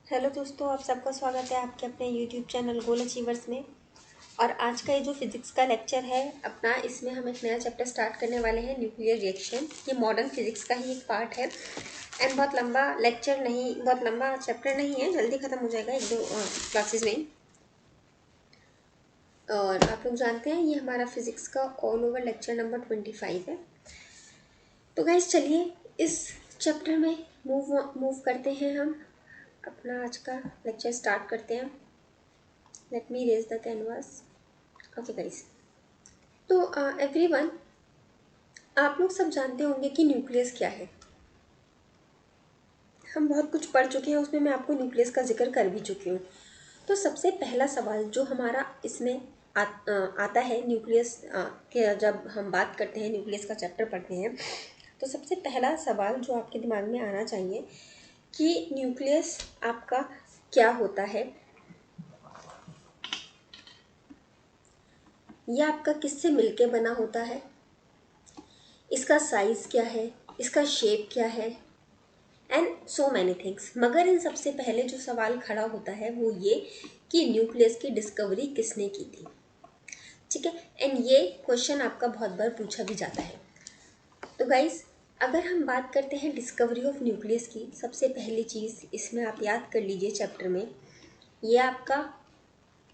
Hello दोस्तों, आप सबका स्वागत है आपके अपने यूट्यूब चैनल गोल अचीवर्स में। और आज का ये जो फिजिक्स का लेक्चर है अपना, इसमें हम एक नया चैप्टर स्टार्ट करने वाले हैं, न्यूक्लियर रिएक्शन। ये मॉडर्न फिजिक्स का ही एक पार्ट है एंड बहुत लंबा लेक्चर नहीं, बहुत लंबा चैप्टर नहीं है, जल्दी ख़त्म हो जाएगा एक दो क्लासेस में। और आप लोग जानते हैं ये हमारा फिजिक्स का ऑल ओवर लेक्चर नंबर 25 है। तो गाइस चलिए इस चैप्टर में मूव करते हैं, हम अपना आज का लेक्चर स्टार्ट करते हैं। Let me raise the canvas. Okay guys, तो एवरीवन, आप लोग सब जानते होंगे कि न्यूक्लियस क्या है। हम बहुत कुछ पढ़ चुके हैं, उसमें मैं आपको न्यूक्लियस का जिक्र कर भी चुकी हूँ। तो सबसे पहला सवाल जो हमारा इसमें आता है न्यूक्लियस के, जब हम बात करते हैं न्यूक्लियस का चैप्टर पढ़ते हैं, तो सबसे पहला सवाल जो आपके दिमाग में आना चाहिए कि न्यूक्लियस आपका क्या होता है, यह आपका किससे मिलके बना होता है, इसका साइज़ क्या है, इसका शेप क्या है, एंड सो मैनी थिंग्स। मगर इन सबसे पहले जो सवाल खड़ा होता है वो ये कि न्यूक्लियस की डिस्कवरी किसने की थी। ठीक है, एंड ये क्वेश्चन आपका बहुत बार पूछा भी जाता है। तो गाइस, अगर हम बात करते हैं डिस्कवरी ऑफ न्यूक्लियस की, सबसे पहली चीज़ इसमें आप याद कर लीजिए चैप्टर में, ये आपका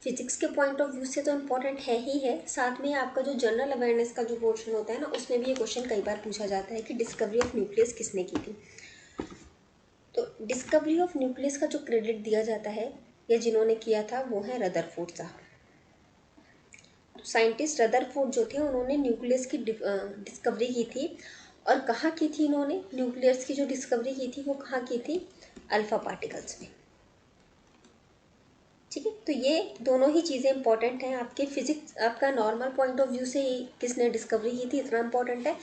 फिजिक्स के पॉइंट ऑफ व्यू से तो इम्पॉर्टेंट है ही है, साथ में आपका जो जनरल अवेयरनेस का जो पोर्शन होता है ना, उसमें भी ये क्वेश्चन कई बार पूछा जाता है कि डिस्कवरी ऑफ न्यूक्लियस किसने की थी। तो डिस्कवरी ऑफ न्यूक्लियस का जो क्रेडिट दिया जाता है या जिन्होंने किया था वो है रदरफोर्ड साहब। तो साइंटिस्ट रदरफोर्ड जो थे उन्होंने न्यूक्लियस की डिस्कवरी की थी। और कहाँ की थी इन्होंने न्यूक्लियस की जो डिस्कवरी की थी, वो कहाँ की थी? अल्फा पार्टिकल्स में। ठीक है, तो ये दोनों ही चीज़ें इंपॉर्टेंट हैं आपके फिजिक्स, आपका नॉर्मल पॉइंट ऑफ व्यू से किसने डिस्कवरी की थी इतना इंपॉर्टेंट है,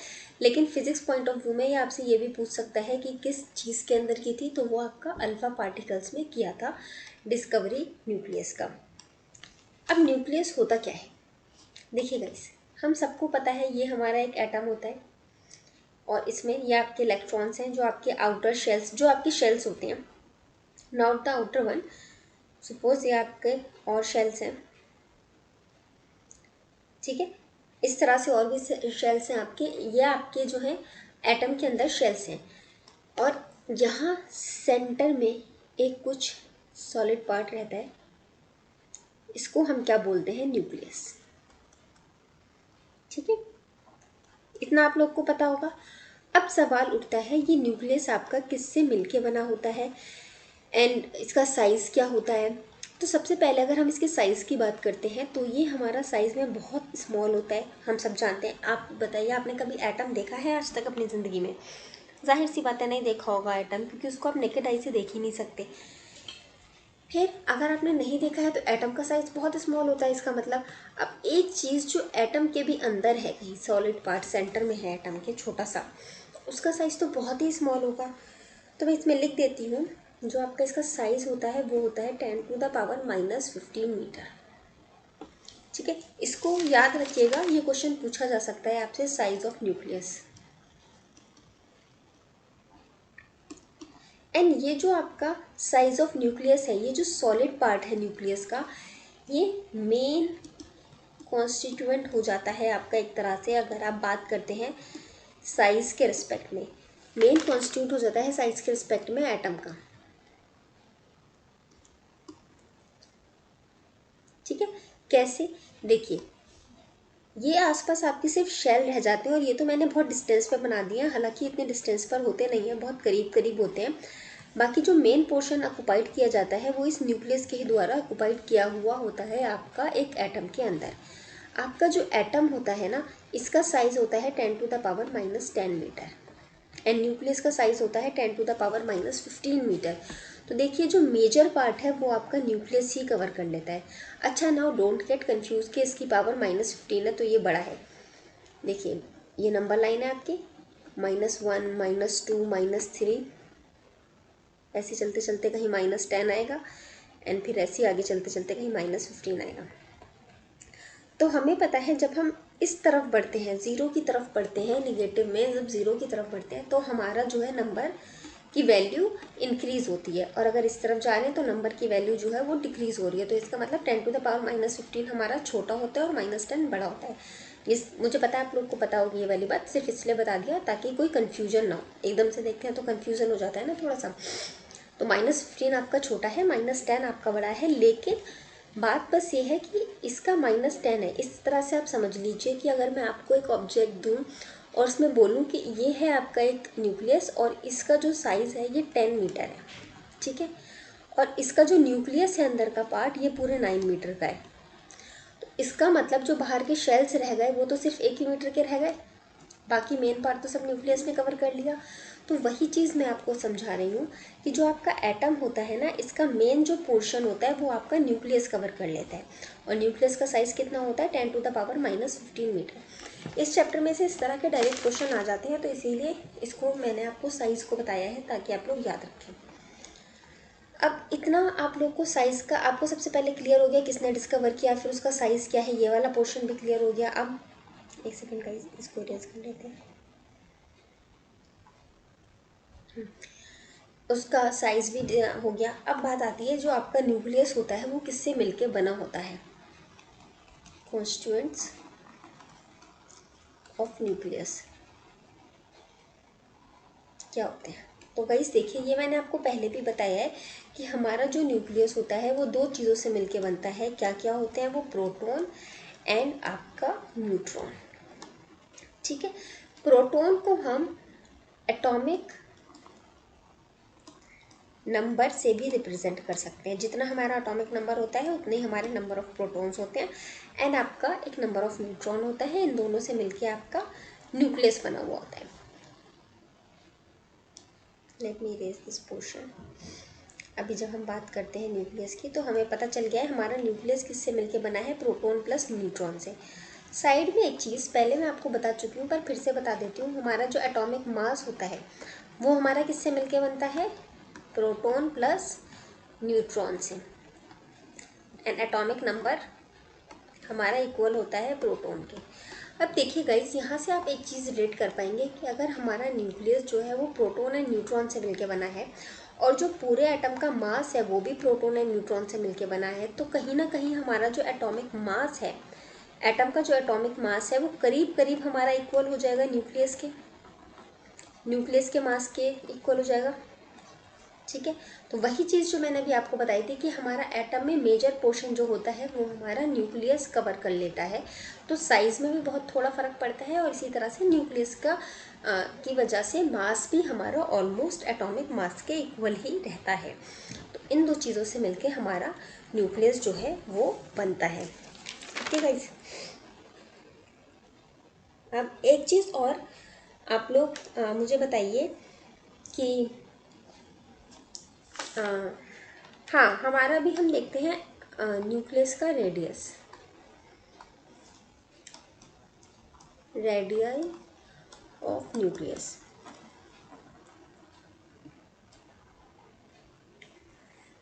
लेकिन फिजिक्स पॉइंट ऑफ व्यू में ये आपसे ये भी पूछ सकता है कि किस चीज़ के अंदर की थी, तो वो आपका अल्फा पार्टिकल्स में किया था डिस्कवरी न्यूक्लियस का। अब न्यूक्लियस होता क्या है? देखिए गाइस, हम सबको पता है ये हमारा एक एटम होता है और इसमें ये आपके इलेक्ट्रॉन्स हैं जो आपके आउटर शेल्स, जो आपकी शेल्स होते हैं, not the outer one, suppose ये आपके और शेल्स हैं। ठीक है, इस तरह से और भी शेल्स हैं आपके, ये आपके जो है एटम के अंदर शेल्स हैं। और यहाँ सेंटर में एक कुछ सॉलिड पार्ट रहता है, इसको हम क्या बोलते हैं? न्यूक्लियस। ठीक है, इतना आप लोग को पता होगा। अब सवाल उठता है ये न्यूक्लियस आपका किससे मिलके बना होता है एंड इसका साइज़ क्या होता है। तो सबसे पहले अगर हम इसके साइज़ की बात करते हैं तो ये हमारा साइज़ में बहुत स्मॉल होता है, हम सब जानते हैं। आप बताइए, आपने कभी एटम देखा है आज तक अपनी ज़िंदगी में? जाहिर सी बात है, नहीं देखा होगा एटम, क्योंकि उसको आप नेकेड आई से देख ही नहीं सकते। फिर अगर आपने नहीं देखा है तो एटम का साइज़ बहुत स्मॉल होता है, इसका मतलब अब एक चीज़ जो एटम के भी अंदर है, कहीं सॉलिड पार्ट सेंटर में है एटम के छोटा सा, उसका साइज़ तो बहुत ही स्मॉल होगा। तो मैं इसमें लिख देती हूँ, जो आपका इसका साइज़ होता है वो होता है 10⁻⁻15 मीटर। ठीक है, इसको याद रखिएगा, ये क्वेश्चन पूछा जा सकता है आपसे, साइज ऑफ न्यूक्लियस। एंड ये जो आपका साइज ऑफ न्यूक्लियस है, ये जो सॉलिड पार्ट है न्यूक्लियस का, ये मेन कॉन्स्टिट्यूएंट हो जाता है आपका एक तरह से, अगर आप बात करते हैं साइज के रिस्पेक्ट में, मेन कॉन्स्टिट्यूट हो जाता है साइज के रिस्पेक्ट में एटम का। ठीक है, कैसे? देखिए, ये आसपास आपकी सिर्फ शेल रह जाते हैं, और ये तो मैंने बहुत डिस्टेंस पे बना दिया, हालांकि इतने डिस्टेंस पर होते नहीं हैं, बहुत करीब करीब होते हैं। बाकी जो मेन पोर्शन ऑक्युपाइड किया जाता है वो इस न्यूक्लियस के ही द्वारा ऑक्युपाइड किया हुआ होता है आपका एक एटम के अंदर। आपका जो एटम होता है ना, इसका साइज होता है 10⁻⁻10 मीटर एंड न्यूक्लियस का साइज होता है 10⁻⁻15 मीटर। तो देखिए, जो मेजर पार्ट है वो आपका न्यूक्लियस ही कवर कर लेता है। अच्छा, नाउ डोंट गेट कंफ्यूज कि इसकी पावर -15 है तो ये बड़ा है। देखिए, ये नंबर लाइन है आपकी, -1, -2, -3, ऐसे चलते चलते कहीं -10 आएगा एंड फिर ऐसे आगे चलते चलते कहीं -15 आएगा। तो हमें पता है जब हम इस तरफ बढ़ते हैं, ज़ीरो की तरफ बढ़ते हैं, निगेटिव में जब ज़ीरो की तरफ बढ़ते हैं, तो हमारा जो है नंबर की वैल्यू इंक्रीज होती है, और अगर इस तरफ जा रहे हैं तो नंबर की वैल्यू जो है वो डिक्रीज हो रही है। तो इसका मतलब 10⁻⁻15 हमारा छोटा होता है और -10 बड़ा होता है। इस मुझे पता है आप लोग को पता होगी ये वाली बात, सिर्फ इसलिए बता दिया ताकि कोई कन्फ्यूजन ना हो। एकदम से देखते हैं तो कन्फ्यूजन हो जाता है ना थोड़ा सा। तो -15 आपका छोटा है, -10 आपका बड़ा है। लेकिन बात बस ये है कि इसका -10 है। इस तरह से आप समझ लीजिए कि अगर मैं आपको एक ऑब्जेक्ट दूँ और उसमें बोलूँ कि ये है आपका एक न्यूक्लियस और इसका जो साइज़ है ये 10 मीटर है, ठीक है, और इसका जो न्यूक्लियस है अंदर का पार्ट ये पूरे 9 मीटर का है। तो इसका मतलब जो बाहर के शेल्स रह गए वो तो सिर्फ 1 ही मीटर के रह गए, बाकी मेन पार्ट तो सब न्यूक्लियस ने कवर कर लिया। तो वही चीज़ मैं आपको समझा रही हूँ कि जो आपका एटम होता है ना, इसका मेन जो पोर्शन होता है वो आपका न्यूक्लियस कवर कर लेता है। और न्यूक्लियस का साइज़ कितना होता है? 10⁻⁻15 मीटर। इस चैप्टर में से इस तरह के डायरेक्ट क्वेश्चन आ जाते हैं, तो इसीलिए इसको मैंने आपको साइज़ को बताया है ताकि आप लोग याद रखें। अब इतना आप लोग को साइज़ का आपको सबसे पहले क्लियर हो गया किसने डिस्कवर किया, फिर उसका साइज़ क्या है, ये वाला पोर्शन भी क्लियर हो गया। अब एक सेकेंड का इसको इरेज कर लेते हैं। उसका साइज़ भी हो गया। अब बात आती है जो आपका न्यूक्लियस होता है वो किससे मिलके बना होता है। कॉन्स्टिट्यूएंट्स ऑफ न्यूक्लियस क्या होते हैं? तो गाइस देखिए, ये मैंने आपको पहले भी बताया है कि हमारा जो न्यूक्लियस होता है वो दो चीज़ों से मिलके बनता है। क्या क्या होते हैं वो? प्रोटॉन एंड आपका न्यूट्रॉन, ठीक है। प्रोटॉन को हम एटॉमिक नंबर से भी रिप्रेजेंट कर सकते हैं। जितना हमारा एटॉमिक नंबर होता है उतने ही हमारे नंबर ऑफ प्रोटॉन्स होते हैं, एंड आपका एक नंबर ऑफ न्यूट्रॉन होता है। इन दोनों से मिलके आपका न्यूक्लियस बना हुआ होता है। Let me erase this portion. अभी जब हम बात करते हैं न्यूक्लियस की तो हमें पता चल गया है हमारा न्यूक्लियस किससे मिलके बना है? प्रोटॉन प्लस न्यूट्रॉन से। साइड में एक चीज़ पहले मैं आपको बता चुकी हूँ पर फिर से बता देती हूँ। हमारा जो एटॉमिक मास होता है वो हमारा किससे मिलके बनता है? प्रोटॉन प्लस न्यूट्रॉन से। एंड एटॉमिक नंबर हमारा इक्वल होता है प्रोटॉन के। अब देखिए गाइस, यहाँ से आप एक चीज़ रिलेट कर पाएंगे कि अगर हमारा न्यूक्लियस जो है वो प्रोटॉन एंड न्यूट्रॉन से मिलके बना है और जो पूरे एटम का मास है वो भी प्रोटॉन एंड न्यूट्रॉन से मिलके बना है, तो कहीं ना कहीं हमारा जो एटॉमिक मास है, एटम का जो एटॉमिक मास है वो करीब करीब हमारा इक्वल हो जाएगा न्यूक्लियस के मास के इक्वल हो जाएगा, ठीक है। तो वही चीज़ जो मैंने अभी आपको बताई थी कि हमारा एटम में मेजर पोर्शन जो होता है वो हमारा न्यूक्लियस कवर कर लेता है। तो साइज़ में भी बहुत थोड़ा फ़र्क पड़ता है और इसी तरह से न्यूक्लियस का की वजह से मास भी हमारा ऑलमोस्ट एटॉमिक मास के इक्वल ही रहता है। तो इन दो चीज़ों से मिलके हमारा न्यूक्लियस जो है वो बनता है, ठीक है गाइस। अब एक चीज़ और आप लोग मुझे बताइए कि हाँ, हमारा भी हम देखते हैं न्यूक्लियस का रेडियस ऑफ न्यूक्लियस।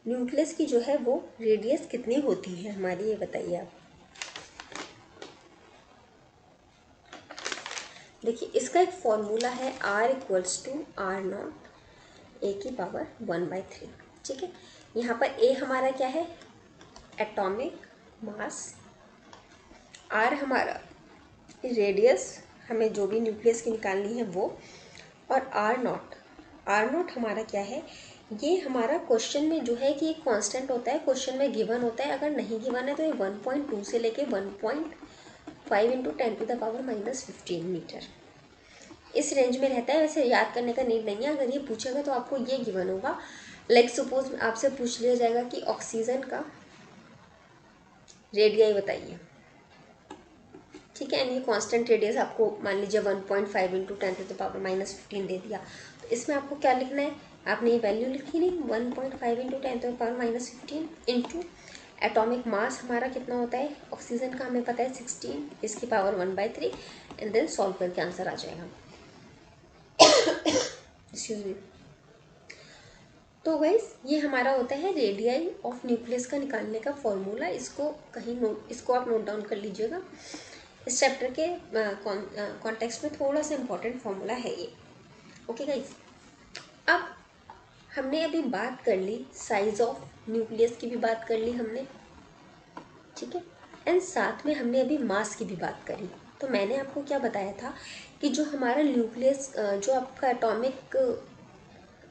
न्यूक्लियस की जो है वो रेडियस कितनी होती है हमारी, ये बताइए आप। देखिए, इसका एक फॉर्मूला है R=R0 A⁻⁴, ठीक है। यहाँ पर A हमारा क्या है? Atomic mass. R हमारा रेडियस, हमें जो भी न्यूक्लियस की निकालनी है वो, और R0 हमारा क्या है? ये हमारा क्वेश्चन में जो है कि एक कांस्टेंट होता है, क्वेश्चन में गिवन होता है। अगर नहीं गिवन है तो ये 1.2 से लेके 1.5 इंटू 10⁻⁻15 मीटर इस रेंज में रहता है। वैसे याद करने का नीड नहीं है, अगर ये पूछेगा तो आपको ये गिवन होगा। लाइक सपोज आपसे पूछ लिया जाएगा कि ऑक्सीजन का रेडियाई बताइए, ठीक है। एंड ये कांस्टेंट रेडियस आपको मान लीजिए 1.5 इंटू 10⁻⁻15 दे दिया, तो इसमें आपको क्या लिखना है? आपने ये वैल्यू लिखी नहीं, 1.5 इंटू 10⁻⁻15 इंटू एटॉमिक मास हमारा कितना होता है ऑक्सीजन का, हमें पता है 16 इसकी पावर 1/3, एंड देन सॉल्व करके आंसर आ जाएगा। Excuse me. तो गाइस, ये हमारा होता है रेडियाई ऑफ न्यूक्लियस का निकालने का फॉर्मूला। इसको कहीं इसको आप नोट डाउन कर लीजिएगा। इस चैप्टर के कॉन्टेक्स्ट में थोड़ा सा इम्पोर्टेंट फॉर्मूला है ये, ओके गाइस। अब हमने अभी बात कर ली साइज ऑफ न्यूक्लियस की भी बात कर ली हमने, ठीक है, एंड साथ में हमने अभी मास की भी बात करी। तो मैंने आपको क्या बताया था कि जो हमारा न्यूक्लियस, जो आपका एटॉमिक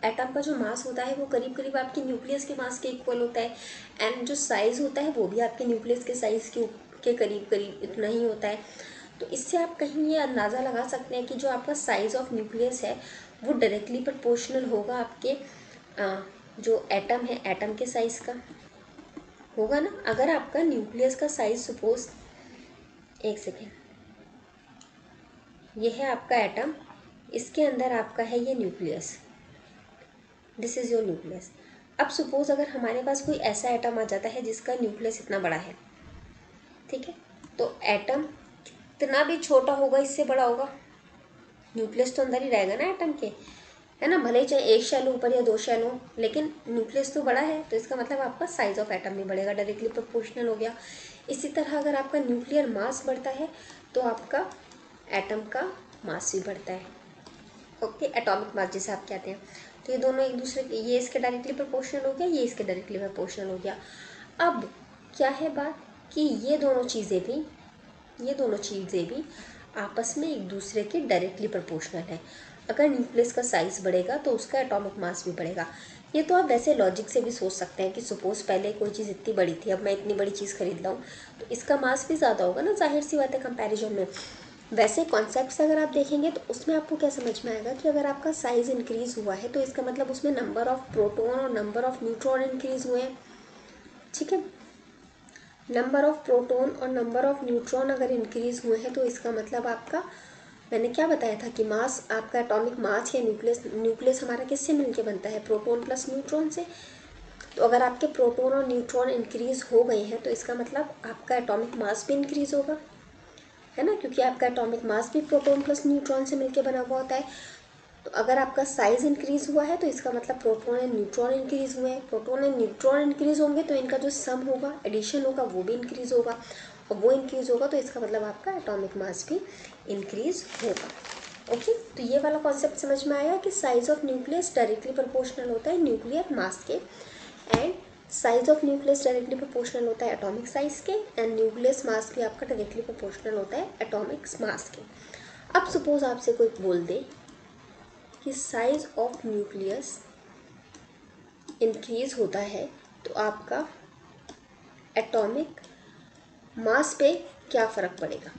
एटम का जो मास होता है वो करीब करीब आपके न्यूक्लियस के मास के इक्वल होता है, एंड जो साइज़ होता है वो भी आपके न्यूक्लियस के साइज़ के करीब करीब इतना ही होता है। तो इससे आप कहीं ये अंदाज़ा लगा सकते हैं कि जो आपका साइज़ ऑफ न्यूक्लियस है वो डायरेक्टली प्रोपोर्शनल होगा आपके जो एटम है, एटम के साइज़ का होगा ना। अगर आपका न्यूक्लियस का साइज़ सपोज, एक सेकेंड, ये है आपका एटम, इसके अंदर आपका है ये nucleus, this is your nucleus. अब सपोज अगर हमारे पास कोई ऐसा एटम आ जाता है जिसका न्यूक्लियस इतना बड़ा है, ठीक है, तो एटम कितना भी छोटा होगा इससे बड़ा होगा, न्यूक्लियस तो अंदर ही रहेगा ना एटम के, है ना, भले ही चाहे एक शेल ऊपर या दो शेल हो, लेकिन न्यूक्लियस तो बड़ा है, तो इसका मतलब आपका साइज ऑफ एटम भी बढ़ेगा, डायरेक्टली प्रोपोर्शनल हो गया। इसी तरह अगर आपका न्यूक्लियर मास बढ़ता है तो आपका एटम का मास भी बढ़ता है, ओके, एटॉमिक मास जिसे आप कहते हैं। तो ये दोनों एक दूसरे के, ये इसके डायरेक्टली प्रोपोर्शनल हो गया, ये इसके डायरेक्टली प्रोपोर्शनल हो गया। अब क्या है बात कि ये दोनों चीज़ें भी आपस में एक दूसरे के डायरेक्टली प्रोपोर्शनल है। अगर न्यूक्लियस का साइज़ बढ़ेगा तो उसका एटॉमिक मास भी बढ़ेगा। ये तो आप वैसे लॉजिक से भी सोच सकते हैं कि सपोज पहले कोई चीज़ इतनी बड़ी थी, अब मैं इतनी बड़ी चीज़ खरीद रहा हूँ तो इसका मास भी ज़्यादा होगा ना, जाहिर सी बात है कंपैरिजन में। वैसे कॉन्सेप्ट्स अगर आप देखेंगे तो उसमें आपको क्या समझ में आएगा कि अगर आपका साइज़ इंक्रीज़ हुआ है तो इसका मतलब उसमें नंबर ऑफ़ प्रोटॉन और नंबर ऑफ़ न्यूट्रॉन इंक्रीज़ हुए हैं, ठीक है। नंबर ऑफ़ प्रोटॉन और नंबर ऑफ़ न्यूट्रॉन अगर इंक्रीज़ हुए हैं तो इसका मतलब आपका, मैंने क्या बताया था कि मास, आपका एटॉमिक मास या न्यूक्लियस हमारा किससे मिलके बनता है, प्रोटॉन प्लस न्यूट्रॉन से। तो अगर आपके प्रोटॉन और न्यूट्रॉन इंक्रीज़ हो गए हैं तो इसका मतलब आपका एटॉमिक मास भी इंक्रीज़ होगा, है ना, क्योंकि आपका एटॉमिक मास भी प्रोटॉन प्लस न्यूट्रॉन से मिलकर बना हुआ होता है। तो अगर आपका साइज़ इंक्रीज़ हुआ है तो इसका मतलब प्रोटॉन एंड न्यूट्रॉन इंक्रीज़ हुए हैं। प्रोटॉन एंड न्यूट्रॉन इंक्रीज़ होंगे तो इनका जो सम होगा, एडिशन होगा, वो भी इंक्रीज़ होगा, और वो इंक्रीज़ होगा तो इसका मतलब आपका एटॉमिक मास भी इंक्रीज़ होगा, ओके। तो ये वाला कॉन्सेप्ट समझ में आया कि size of nucleus directly proportional होता है न्यूक्लियर मास के, and size of nucleus directly proportional होता है एटॉमिक साइज के, एंड न्यूक्लियस मास भी आपका डायरेक्टली प्रोपोर्शनल होता है एटॉमिक मास के। अब सपोज आपसे कोई बोल दे कि साइज ऑफ न्यूक्लियस इंक्रीज होता है तो आपका एटॉमिक मास पे क्या फ़र्क पड़ेगा,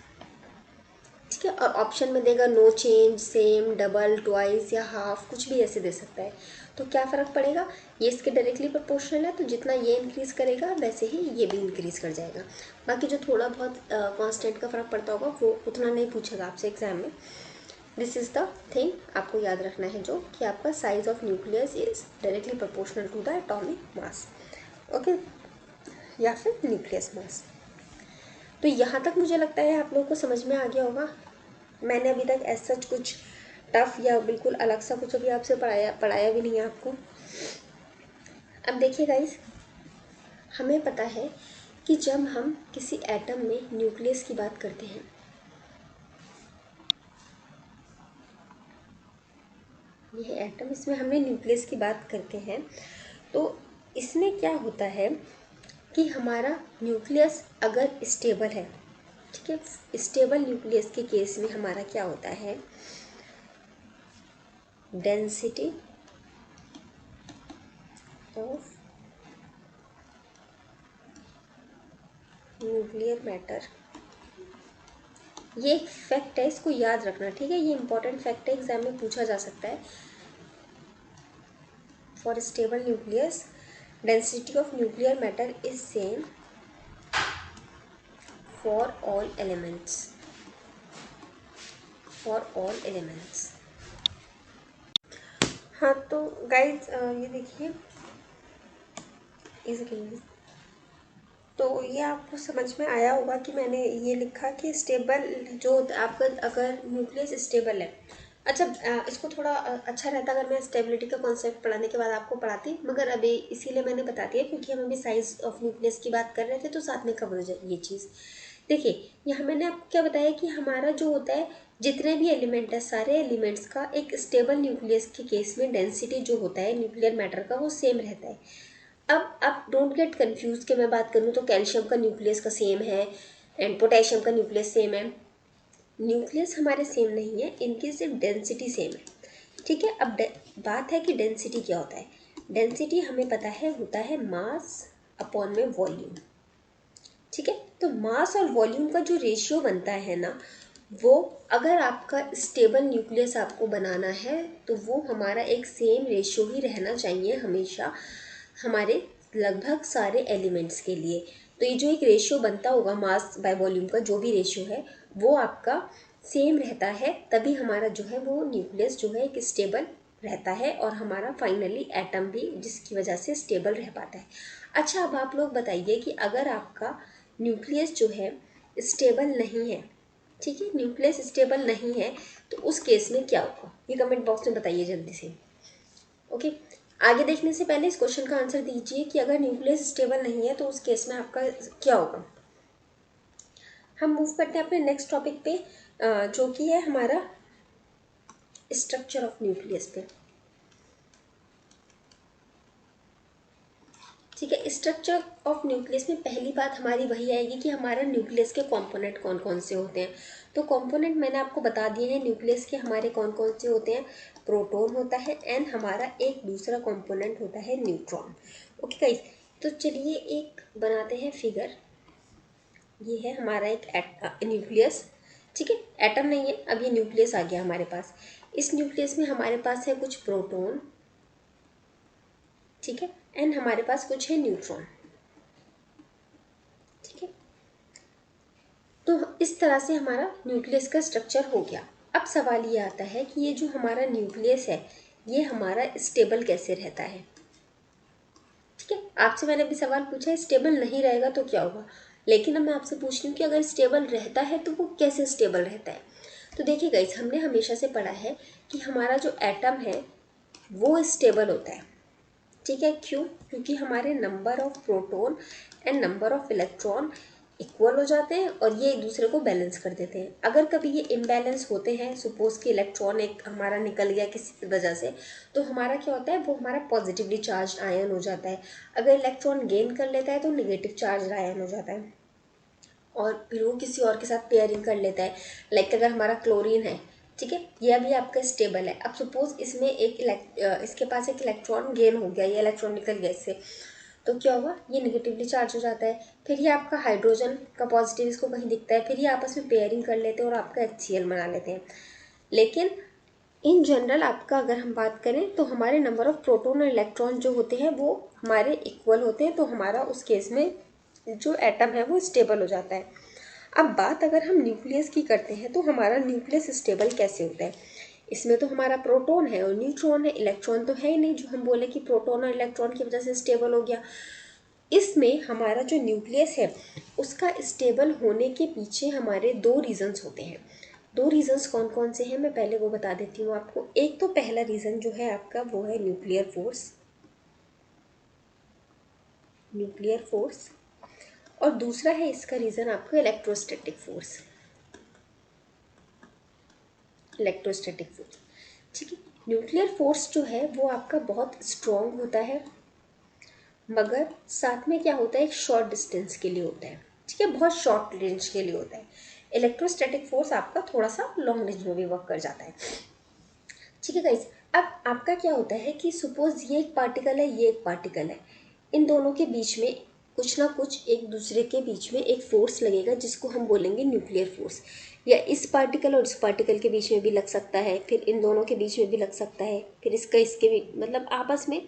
ठीक है, और ऑप्शन में देगा no change, same, double, twice या हाफ, कुछ भी ऐसे दे सकता है। तो क्या फ़र्क पड़ेगा, ये इसके डायरेक्टली प्रोपोर्शनल है तो जितना ये इंक्रीज़ करेगा वैसे ही ये भी इंक्रीज़ कर जाएगा। बाकी जो थोड़ा बहुत कांस्टेंट का फ़र्क पड़ता होगा वो उतना नहीं पूछेगा आपसे एग्जाम में। दिस इज़ द थिंग आपको याद रखना है, जो कि आपका size of nucleus is directly proportional to the atomic mass, okay, या फिर न्यूक्लियस मास। तो यहाँ तक मुझे लगता है आप लोगों को समझ में आ गया होगा। मैंने अभी तक ऐसा कुछ टफ या बिल्कुल अलग सा कुछ अभी आपसे पढ़ाया भी नहीं है आपको। अब देखिए गाइस, हमें पता है कि जब हम किसी एटम में न्यूक्लियस की बात करते हैं, ये एटम, इसमें हमने न्यूक्लियस की बात करते हैं, तो इसमें क्या होता है कि हमारा न्यूक्लियस अगर स्टेबल है, ठीक है, स्टेबल न्यूक्लियस के केस में हमारा क्या होता है, डेंसिटी ऑफ न्यूक्लियर मैटर, ये एक फैक्ट है, इसको याद रखना, ठीक है, ये इंपॉर्टेंट फैक्ट है, एग्जाम में पूछा जा सकता है। For stable nucleus density of nuclear matter is same for all elements, for all elements. हाँ तो गाइज ये देखिए, इसके तो ये आपको समझ में आया होगा कि मैंने ये लिखा कि स्टेबल, जो आपका अगर न्यूक्लियस स्टेबल है, अच्छा इसको थोड़ा अच्छा रहता अगर मैं स्टेबिलिटी का कॉन्सेप्ट पढ़ाने के बाद आपको पढ़ाती, मगर अभी इसीलिए मैंने बता दिया क्योंकि हम अभी साइज ऑफ न्यूक्लियस की बात कर रहे थे तो साथ में कवर हो जाए ये चीज़ देखिए यहाँ मैंने आपको क्या बताया कि हमारा जो होता है जितने भी एलिमेंट है सारे एलिमेंट्स का एक स्टेबल न्यूक्लियस के केस में डेंसिटी जो होता है न्यूक्लियर मैटर का वो सेम रहता है। अब आप डोंट गेट कंफ्यूज कि मैं बात करूँ तो कैल्शियम का न्यूक्लियस का सेम है एंड पोटेशियम का न्यूक्लियस सेम है। न्यूक्लियस हमारे सेम नहीं है, इनकी सिर्फ डेंसिटी सेम है। ठीक है, अब बात है कि डेंसिटी क्या होता है। डेंसिटी हमें पता है होता है मास अपॉन में वॉल्यूम। ठीक है, तो मास और वॉल्यूम का जो रेशियो बनता है ना, वो अगर आपका स्टेबल न्यूक्लियस आपको बनाना है तो वो हमारा एक सेम रेशियो ही रहना चाहिए हमेशा हमारे लगभग सारे एलिमेंट्स के लिए। तो ये जो एक रेशियो बनता होगा मास बाय वॉल्यूम का जो भी रेशियो है वो आपका सेम रहता है, तभी हमारा जो है वो न्यूक्लियस जो है एक स्टेबल रहता है और हमारा फाइनली एटम भी जिसकी वजह से स्टेबल रह पाता है। अच्छा, अब आप लोग बताइए कि अगर आपका न्यूक्लियस जो है स्टेबल नहीं है, ठीक है, न्यूक्लियस स्टेबल नहीं है, तो उस केस में क्या होगा ये कमेंट बॉक्स में बताइए जल्दी से। ओके, आगे देखने से पहले इस क्वेश्चन का आंसर दीजिए कि अगर न्यूक्लियस स्टेबल नहीं है तो उस केस में आपका क्या होगा। हम मूव करते हैं अपने नेक्स्ट टॉपिक पे जो कि है हमारा स्ट्रक्चर ऑफ न्यूक्लियस पे। ठीक है, स्ट्रक्चर ऑफ न्यूक्लियस में पहली बात हमारी वही आएगी कि हमारा न्यूक्लियस के कंपोनेंट कौन कौन से होते हैं। तो कंपोनेंट मैंने आपको बता दिए हैं न्यूक्लियस के हमारे कौन कौन से होते हैं। प्रोटॉन होता है एंड हमारा एक दूसरा कंपोनेंट होता है न्यूट्रॉन। ओके गाइस, तो चलिए एक बनाते हैं फिगर। ये है हमारा एक न्यूक्लियस। ठीक है, एटम नहीं है, अब ये न्यूक्लियस आ गया हमारे पास। इस न्यूक्लियस में हमारे पास है कुछ प्रोटॉन, ठीक है, एंड हमारे पास कुछ है न्यूट्रॉन। ठीक है, तो इस तरह से हमारा न्यूक्लियस का स्ट्रक्चर हो गया। अब सवाल ये आता है कि ये जो हमारा न्यूक्लियस है ये हमारा स्टेबल कैसे रहता है। ठीक है, आपसे मैंने भी सवाल पूछा है स्टेबल नहीं रहेगा तो क्या होगा, लेकिन अब मैं आपसे पूछ रही हूँ कि अगर स्टेबल रहता है तो वो कैसे स्टेबल रहता है। तो देखिए गाइस, हमने हमेशा से पढ़ा है कि हमारा जो एटम है वो स्टेबल होता है। ठीक है, क्यों? क्योंकि हमारे number of proton and number of electron equal हो जाते हैं और ये एक दूसरे को बैलेंस कर देते हैं। अगर कभी ये इम्बैलेंस होते हैं, सपोज कि इलेक्ट्रॉन एक हमारा निकल गया किसी वजह से, तो हमारा क्या होता है वो हमारा पॉजिटिवली चार्ज आयन हो जाता है। अगर इलेक्ट्रॉन गेन कर लेता है तो नेगेटिव चार्ज आयन हो जाता है और फिर वो किसी और के साथ पेयरिंग कर लेता है। लाइक अगर हमारा क्लोरीन है, ठीक है, ये अभी आपका स्टेबल है। अब सपोज इसमें इसके पास एक इलेक्ट्रॉन गेन हो गया, ये इलेक्ट्रॉन निकल गया इससे, तो क्या होगा ये निगेटिवली चार्ज हो जाता है। फिर ये आपका हाइड्रोजन का पॉजिटिव इसको कहीं दिखता है, फिर ये आपस में पेयरिंग कर लेते हैं और आपका HCl बना लेते हैं। लेकिन इन जनरल आपका अगर हम बात करें तो हमारे नंबर ऑफ प्रोटॉन और इलेक्ट्रॉन जो होते हैं वो हमारे इक्वल होते हैं, तो हमारा उस केस में जो एटम है वो स्टेबल हो जाता है। अब बात अगर हम न्यूक्लियस की करते हैं तो हमारा न्यूक्लियस स्टेबल कैसे होता है। इसमें तो हमारा प्रोटॉन है और न्यूट्रॉन है, इलेक्ट्रॉन तो है ही नहीं जो हम बोले कि प्रोटॉन और इलेक्ट्रॉन की वजह से स्टेबल हो गया। इसमें हमारा जो न्यूक्लियस है उसका स्टेबल होने के पीछे हमारे दो रीजंस होते हैं। दो रीजंस कौन कौन से हैं मैं पहले वो बता देती हूँ आपको। एक तो पहला रीज़न जो है आपका वो है न्यूक्लियर फोर्स, न्यूक्लियर फोर्स, और दूसरा है इसका रीज़न आपका इलेक्ट्रोस्टैटिक फोर्स, इलेक्ट्रोस्टैटिक फोर्स। ठीक है, न्यूक्लियर फोर्स जो है वो आपका बहुत स्ट्रॉन्ग होता है, मगर साथ में क्या होता है एक शॉर्ट डिस्टेंस के लिए होता है। ठीक है, बहुत शॉर्ट रेंज के लिए होता है। इलेक्ट्रोस्टैटिक फोर्स आपका थोड़ा सा लॉन्ग रेंज में भी वर्क कर जाता है। ठीक है गाइस, अब आपका क्या होता है कि सपोज ये एक पार्टिकल है, ये एक पार्टिकल है, इन दोनों के बीच में कुछ ना कुछ एक दूसरे के बीच में एक फोर्स लगेगा जिसको हम बोलेंगे न्यूक्लियर फोर्स। या इस पार्टिकल और इस पार्टिकल के बीच में भी लग सकता है, फिर इन दोनों के बीच में भी लग सकता है, फिर इसका इसके भी, मतलब आपस में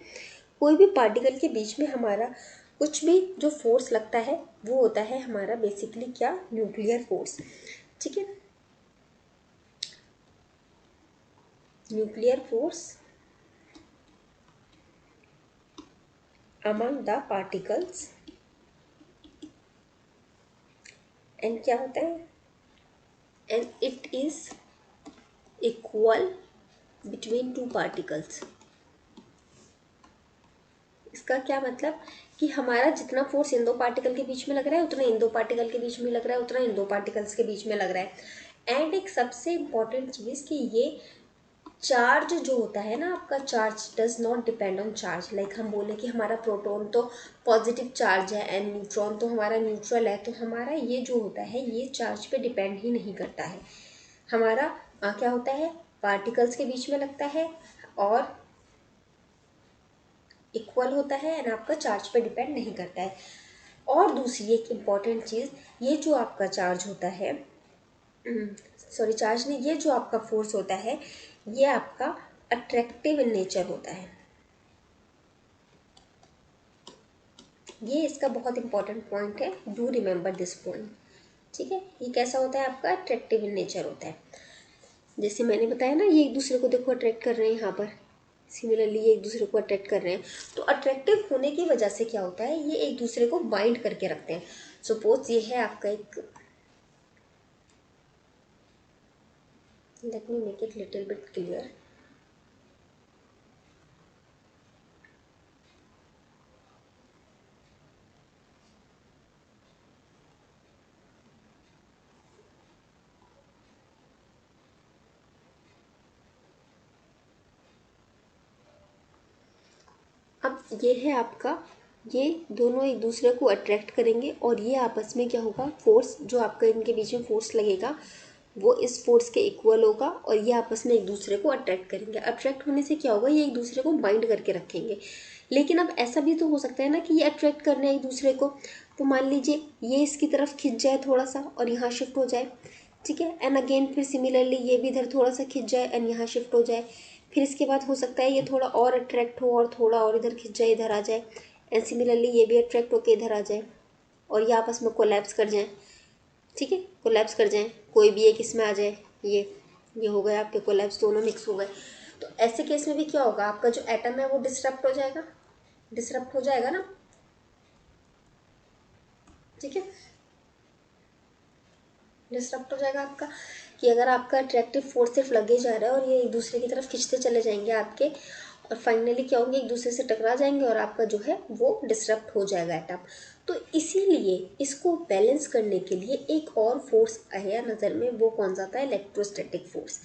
कोई भी पार्टिकल के बीच में हमारा कुछ भी जो फोर्स लगता है वो होता है हमारा बेसिकली क्या, न्यूक्लियर फोर्स। ठीक है, nuclear force among the particles and क्या होता है, and it is equal between two particles. इसका क्या मतलब कि हमारा जितना फोर्स इन दो पार्टिकल के बीच में लग रहा है उतना इन दो पार्टिकल के बीच में लग रहा है, उतना इन दो पार्टिकल्स के बीच में लग रहा है। एंड एक सबसे इम्पॉर्टेंट चीज़ कि ये चार्ज जो होता है ना आपका, charge does not depend on charge. Like हम बोले कि हमारा प्रोटॉन तो पॉजिटिव चार्ज है एंड न्यूट्रॉन तो हमारा न्यूट्रल है, तो हमारा ये जो होता है ये चार्ज पे डिपेंड ही नहीं करता है। हमारा क्या होता है, पार्टिकल्स के बीच में लगता है और इक्वल होता है एंड आपका चार्ज पे डिपेंड नहीं करता है। और दूसरी एक इम्पॉर्टेंट चीज़, ये जो आपका चार्ज होता है, सॉरी चार्ज नहीं, ये जो आपका फोर्स होता है ये आपका अट्रैक्टिव इन नेचर होता है। ये इसका बहुत इंपॉर्टेंट पॉइंट है, डू रिमेंबर दिस पॉइंट। ठीक है, ये कैसा होता है आपका, अट्रैक्टिव इन नेचर होता है। जैसे मैंने बताया ना, ये एक दूसरे को देखो अट्रैक्ट कर रहे हैं यहाँ पर, सिमिलरली ये एक दूसरे को अट्रैक्ट कर रहे हैं। तो अट्रैक्टिव होने की वजह से क्या होता है, ये एक दूसरे को बाइंड करके रखते हैं। सपोज ये है आपका एक, let me make it little bit clear. अब ये है आपका, ये दोनों एक दूसरे को अट्रैक्ट करेंगे और ये आपस में क्या होगा, फोर्स जो आपका इनके बीच में फोर्स लगेगा वो इस फोर्स के इक्वल होगा और ये आपस में एक दूसरे को अट्रैक्ट करेंगे। अट्रैक्ट होने से क्या होगा, ये एक दूसरे को बाइंड करके रखेंगे। लेकिन अब ऐसा भी तो हो सकता है ना कि ये अट्रैक्ट कर रहे हैं एक दूसरे को, तो मान लीजिए ये इसकी तरफ खिंच जाए थोड़ा सा और यहाँ शिफ्ट हो जाए, ठीक है, एंड अगेन फिर सिमिलरली ये भी इधर थोड़ा सा खिंच जाए एंड यहाँ शिफ्ट हो जाए। फिर इसके बाद हो सकता है ये थोड़ा और अट्रैक्ट हो और थोड़ा और इधर खिंच जाए, इधर आ जाए, एंड सिमिलरली ये भी अट्रैक्ट होकर इधर आ जाए और ये आपस में कोलैप्स कर जाए। ठीक है, कोलैप्स कर जाए, कोई भी एक इसमें आ जाए, ये हो गया आपके कोलैप्स, दोनों मिक्स हो गए। तो ऐसे केस में भी क्या होगा, आपका जो एटम है वो डिसरप्ट हो जाएगा, डिसरप्ट हो जाएगा ना। ठीक है, डिसरप्ट हो जाएगा आपका, कि अगर आपका अट्रैक्टिव फोर्स सिर्फ लगे जा रहा है और ये एक दूसरे की तरफ खींचते चले जाएंगे आपके, और फाइनली क्या होंगे, एक दूसरे से टकरा जाएंगे और आपका जो है वो डिसरप्ट हो जाएगा एटम। तो इसीलिए इसको बैलेंस करने के लिए एक और फोर्स आया नज़र में, वो कौन सा था, इलेक्ट्रोस्टैटिक फोर्स।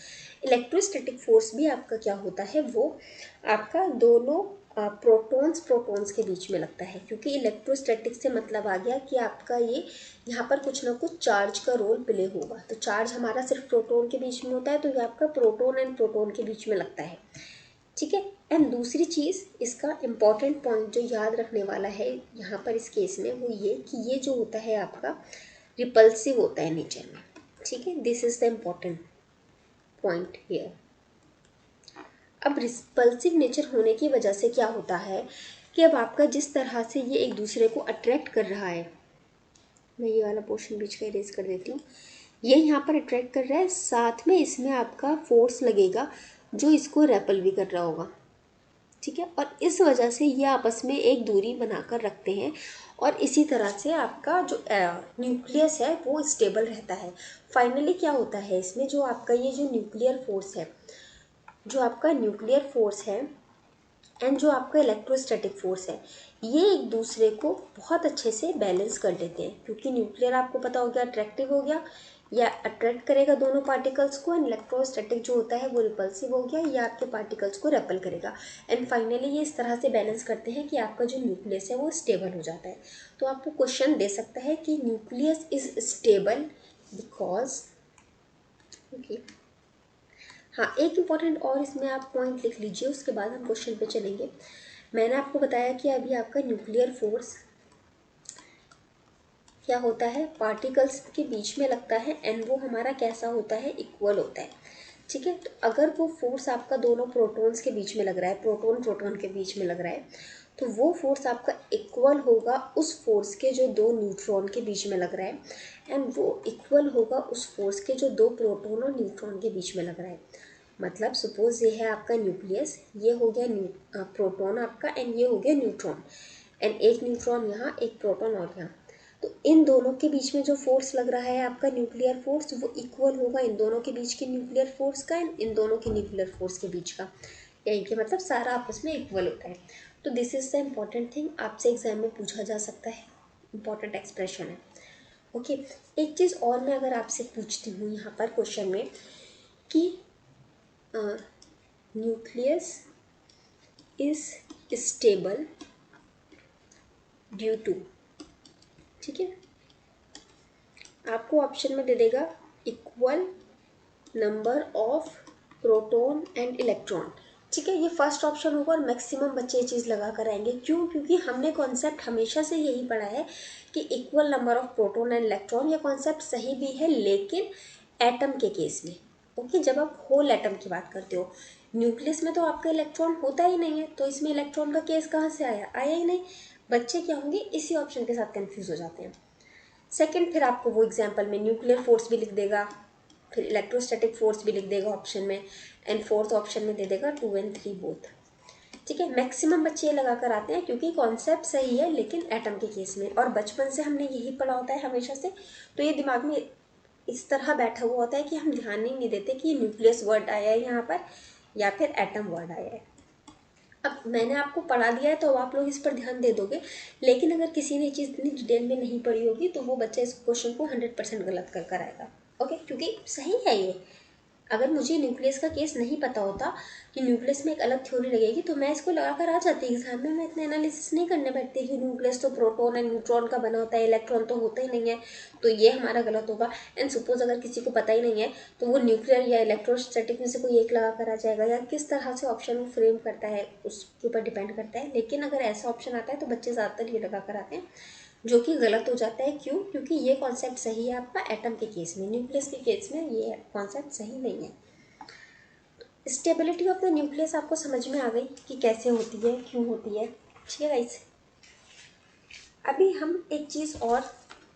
इलेक्ट्रोस्टैटिक फोर्स भी आपका क्या होता है, वो आपका दोनों प्रोटॉन्स प्रोटॉन्स के बीच में लगता है, क्योंकि इलेक्ट्रोस्टैटिक से मतलब आ गया कि आपका ये यहाँ पर कुछ ना कुछ चार्ज का रोल प्ले होगा। तो चार्ज हमारा सिर्फ प्रोटॉन के बीच में होता है, तो ये आपका प्रोटॉन एंड प्रोटॉन के बीच में लगता है। ठीक है, एंड दूसरी चीज़, इसका इम्पॉर्टेंट पॉइंट जो याद रखने वाला है यहाँ पर इस केस में, वो ये कि ये जो होता है आपका रिपल्सिव होता है नेचर में। ठीक है, this is the important point here. अब रिपल्सिव नेचर होने की वजह से क्या होता है कि अब आपका जिस तरह से ये एक दूसरे को अट्रैक्ट कर रहा है, मैं ये वाला पोर्शन बीच का इरेज कर देती हूँ, ये यहाँ पर अट्रैक्ट कर रहा है, साथ में इसमें आपका फोर्स लगेगा जो इसको रेपल भी कर रहा होगा। ठीक है, और इस वजह से ये आपस में एक दूरी बनाकर रखते हैं और इसी तरह से आपका जो न्यूक्लियस है वो स्टेबल रहता है। फाइनली क्या होता है इसमें, जो आपका ये जो न्यूक्लियर फोर्स है, जो आपका न्यूक्लियर फोर्स है एंड जो आपका इलेक्ट्रोस्टैटिक फोर्स है, ये एक दूसरे को बहुत अच्छे से बैलेंस कर देते हैं, क्योंकि न्यूक्लियर आपको पता हो गया अट्रैक्टिव हो गया, या अट्रैक्ट करेगा दोनों पार्टिकल्स को, एंड इलेक्ट्रोस्टैटिक जो होता है वो रिपल्सिव हो गया, ये आपके पार्टिकल्स को रेपल करेगा। एंड फाइनली ये इस तरह से बैलेंस करते हैं कि आपका जो न्यूक्लियस है वो स्टेबल हो जाता है। तो आपको क्वेश्चन दे सकता है कि nucleus is stable because, okay, हाँ एक इम्पॉर्टेंट और इसमें आप पॉइंट लिख लीजिए, उसके बाद हम क्वेश्चन पे चलेंगे। मैंने आपको बताया कि अभी आपका न्यूक्लियर फोर्स क्या होता है, पार्टिकल्स के बीच में लगता है एंड वो हमारा कैसा होता है, इक्वल होता है। ठीक है, तो अगर वो फोर्स आपका दोनों प्रोटॉन्स के बीच में लग रहा है, प्रोटॉन प्रोटॉन के बीच में लग रहा है, तो वो फोर्स आपका इक्वल होगा उस फोर्स के जो दो न्यूट्रॉन के बीच में लग रहा है, एंड वो इक्वल होगा उस फोर्स के जो दो प्रोटॉन और न्यूट्रॉन के बीच में लग रहा है। मतलब सपोज ये है आपका न्यूक्लियस, ये हो गया प्रोटॉन आपका एंड ये हो गया न्यूट्रॉन, एंड एक न्यूट्रॉन यहाँ, एक प्रोटॉन और यहाँ। तो इन दोनों के बीच में जो फोर्स लग रहा है आपका न्यूक्लियर फोर्स, वो इक्वल होगा इन दोनों के बीच के न्यूक्लियर फोर्स का एंड इन दोनों के न्यूक्लियर फोर्स के बीच का, यानी कि मतलब सारा आपस में इक्वल होता है। तो this is the important thing, आपसे एग्जाम में पूछा जा सकता है, इम्पॉर्टेंट एक्सप्रेशन है। ओके, एक चीज़ और मैं अगर आपसे पूछती हूँ यहाँ पर क्वेश्चन में कि nucleus is stable due to, ठीक है, आपको ऑप्शन में दे देगा equal number of proton and electron, ठीक है, ये फर्स्ट ऑप्शन होगा और मैक्सिमम बच्चे ये चीज़ लगा कर आएंगे। क्यों? क्योंकि हमने कॉन्सेप्ट हमेशा से यही पढ़ा है कि equal number of proton and electron, ये कॉन्सेप्ट सही भी है लेकिन एटम के केस में। ओके, जब आप होल एटम की बात करते हो, न्यूक्लियस में तो आपका इलेक्ट्रॉन होता ही नहीं है, तो इसमें इलेक्ट्रॉन का केस कहाँ से आया? आया ही नहीं। बच्चे क्या होंगे, इसी ऑप्शन के साथ कन्फ्यूज हो जाते हैं। सेकेंड, फिर आपको वो एग्जाम्पल में न्यूक्लियर फोर्स भी लिख देगा, फिर इलेक्ट्रोस्टैटिक फोर्स भी लिख देगा ऑप्शन में, एंड फोर्थ ऑप्शन में दे देगा 2 और 3 बोथ, ठीक है। मैक्सिमम बच्चे ये लगा कर आते हैं क्योंकि कॉन्सेप्ट सही है लेकिन एटम के केस में, और बचपन से हमने यही पढ़ा होता है हमेशा से, तो ये दिमाग में इस तरह बैठा हुआ होता है कि हम ध्यान ही नहीं देते कि न्यूक्लियस वर्ड आया है यहाँ पर या फिर एटम वर्ड आया है। अब मैंने आपको पढ़ा दिया है तो आप लोग इस पर ध्यान दे दोगे, लेकिन अगर किसी ने चीज़ इतनी डिटेल में नहीं पढ़ी होगी तो वो बच्चा इस क्वेश्चन को 100% गलत कर आएगा। ओके, क्योंकि सही है ये। अगर मुझे न्यूक्लियस का केस नहीं पता होता कि न्यूक्लियस में एक अलग थ्योरी लगेगी तो मैं इसको लगा कर आ जाती एग्जाम में, मैं इतने एनालिसिस नहीं करने बैठती कि न्यूक्लियस तो प्रोटॉन एंड न्यूट्रॉन का बना होता है, इलेक्ट्रॉन तो होता ही नहीं है, तो ये हमारा गलत होगा। एंड सपोज अगर किसी को पता ही नहीं है तो वो न्यूक्लियर या इलेक्ट्रोस्टैटिक में से कोई एक लगा कर आ जाएगा, या किस तरह से ऑप्शन वो फ्रेम करता है उसके ऊपर डिपेंड करता है। लेकिन अगर ऐसा ऑप्शन आता है तो बच्चे ज़्यादातर ये लगा कर आते हैं, जो कि गलत हो जाता है। क्यों? क्योंकि ये कॉन्सेप्ट सही है आपका एटम के केस में, न्यूक्लियस के केस में ये कॉन्सेप्ट सही नहीं है। स्टेबिलिटी ऑफ द न्यूक्लियस आपको समझ में आ गई कि कैसे होती है, क्यों होती है, ठीक है गाइस। अभी हम एक चीज़ और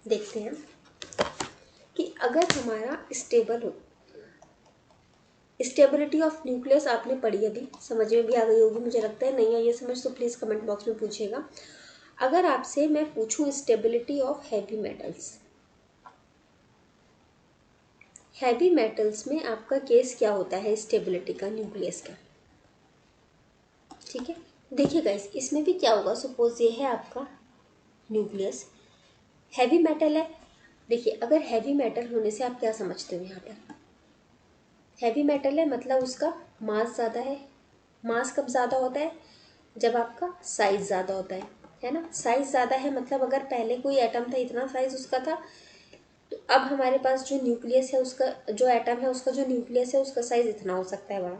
देखते हैं कि अगर हमारा स्टेबिलिटी ऑफ न्यूक्लियस आपने पढ़ी, अभी समझ में भी आ गई होगी, मुझे लगता है नहीं है ये समझ, तो प्लीज़ कमेंट बॉक्स में पूछिएगा। अगर आपसे मैं पूछूं stability of heavy metals, heavy metals में आपका केस क्या होता है स्टेबिलिटी का न्यूक्लियस का, ठीक है। देखिए गाइस, इसमें भी क्या होगा, सपोज ये है आपका न्यूक्लियस, हैवी मेटल है। देखिए, अगर हैवी मेटल होने से आप क्या समझते हो, यहाँ पर हैवी मेटल है मतलब उसका मास ज़्यादा है। मास कब ज़्यादा होता है? जब आपका साइज़ ज़्यादा होता है ना। साइज़ ज़्यादा है मतलब अगर पहले कोई एटम था इतना साइज़ उसका था, तो अब हमारे पास जो न्यूक्लियस है उसका, जो एटम है उसका जो न्यूक्लियस है उसका साइज़ इतना हो सकता है बड़ा,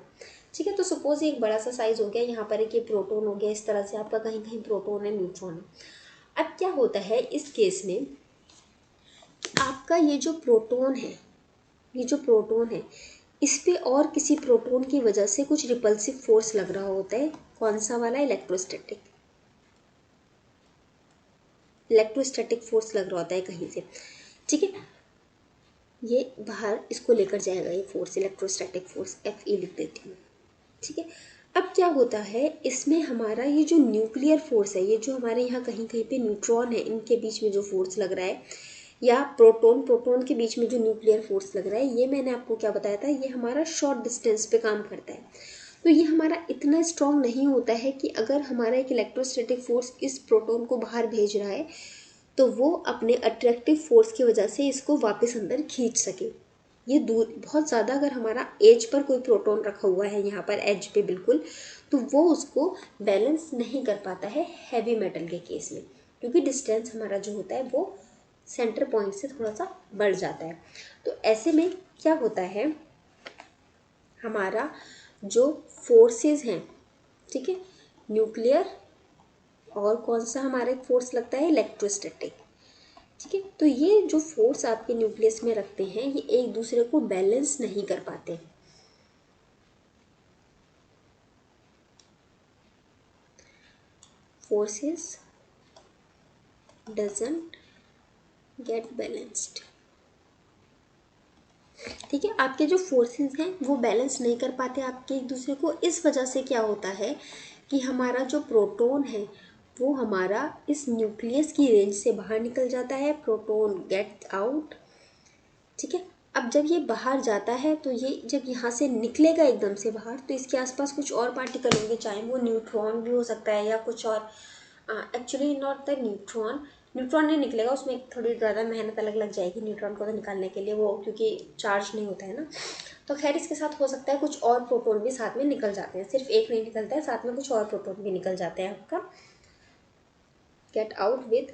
ठीक है। तो सपोज एक बड़ा सा साइज़ हो गया, यहाँ पर एक ये प्रोटॉन हो गया, इस तरह से आपका कहीं कहीं प्रोटॉन है, न्यूट्रॉन है। अब क्या होता है इस केस में, आपका ये जो प्रोटॉन है, ये जो प्रोटॉन है इस पे और किसी प्रोटॉन की वजह से कुछ रिपल्सिव फोर्स लग रहा होता है। कौन सा वाला? इलेक्ट्रोस्टैटिक, इलेक्ट्रोस्टैटिक फोर्स लग रहा होता है कहीं से, ठीक है। ये बाहर इसको लेकर जाएगा ये फोर्स, इलेक्ट्रोस्टैटिक फोर्स, Fe लिख देती हूँ, ठीक है। अब क्या होता है इसमें, हमारा ये जो न्यूक्लियर फोर्स है, ये जो हमारे यहाँ कहीं कहीं पे न्यूट्रॉन है इनके बीच में जो फोर्स लग रहा है, या प्रोटॉन प्रोटॉन के बीच में जो न्यूक्लियर फोर्स लग रहा है, ये मैंने आपको क्या बताया था, ये हमारा शॉर्ट डिस्टेंस पे काम करता है। तो ये हमारा इतना स्ट्रांग नहीं होता है कि अगर हमारा एक इलेक्ट्रोस्टैटिक फोर्स इस प्रोटॉन को बाहर भेज रहा है तो वो अपने अट्रैक्टिव फोर्स की वजह से इसको वापस अंदर खींच सके। ये दूर बहुत ज़्यादा, अगर हमारा एज पर कोई प्रोटॉन रखा हुआ है यहाँ पर एज पे बिल्कुल, तो वो उसको बैलेंस नहीं कर पाता है हैवी मेटल के केस में, क्योंकि डिस्टेंस हमारा जो होता है वो सेंटर पॉइंट से थोड़ा सा बढ़ जाता है। तो ऐसे में क्या होता है, हमारा जो फोर्सेस हैं, ठीक है, न्यूक्लियर और कौन सा हमारा एक फोर्स लगता है, इलेक्ट्रोस्टैटिक, ठीक है। तो ये जो फोर्स आपके न्यूक्लियस में रखते हैं ये एक दूसरे को बैलेंस नहीं कर पाते। फोर्सेस डजंट गेट बैलेंस्ड, ठीक है। आपके जो फोर्सेस हैं वो बैलेंस नहीं कर पाते आपके एक दूसरे को। इस वजह से क्या होता है कि हमारा जो प्रोटॉन है वो हमारा इस न्यूक्लियस की रेंज से बाहर निकल जाता है, प्रोटॉन गेट आउट, ठीक है। अब जब ये बाहर जाता है तो ये जब यहाँ से निकलेगा एकदम से बाहर, तो इसके आसपास कुछ और पार्टिकल होंगे, चाहे वो न्यूट्रॉन भी हो सकता है या कुछ और। Actually not the neutron, neutron नहीं निकलेगा, उसमें थोड़ी ज़्यादा मेहनत अलग लग जाएगी न्यूट्रॉन को तो निकालने के लिए, वो क्योंकि चार्ज नहीं होता है ना। तो खैर इसके साथ हो सकता है कुछ और प्रोटॉन भी साथ में निकल जाते हैं, सिर्फ एक नहीं निकलता है, साथ में कुछ और प्रोटॉन भी निकल जाते हैं आपका। Get out with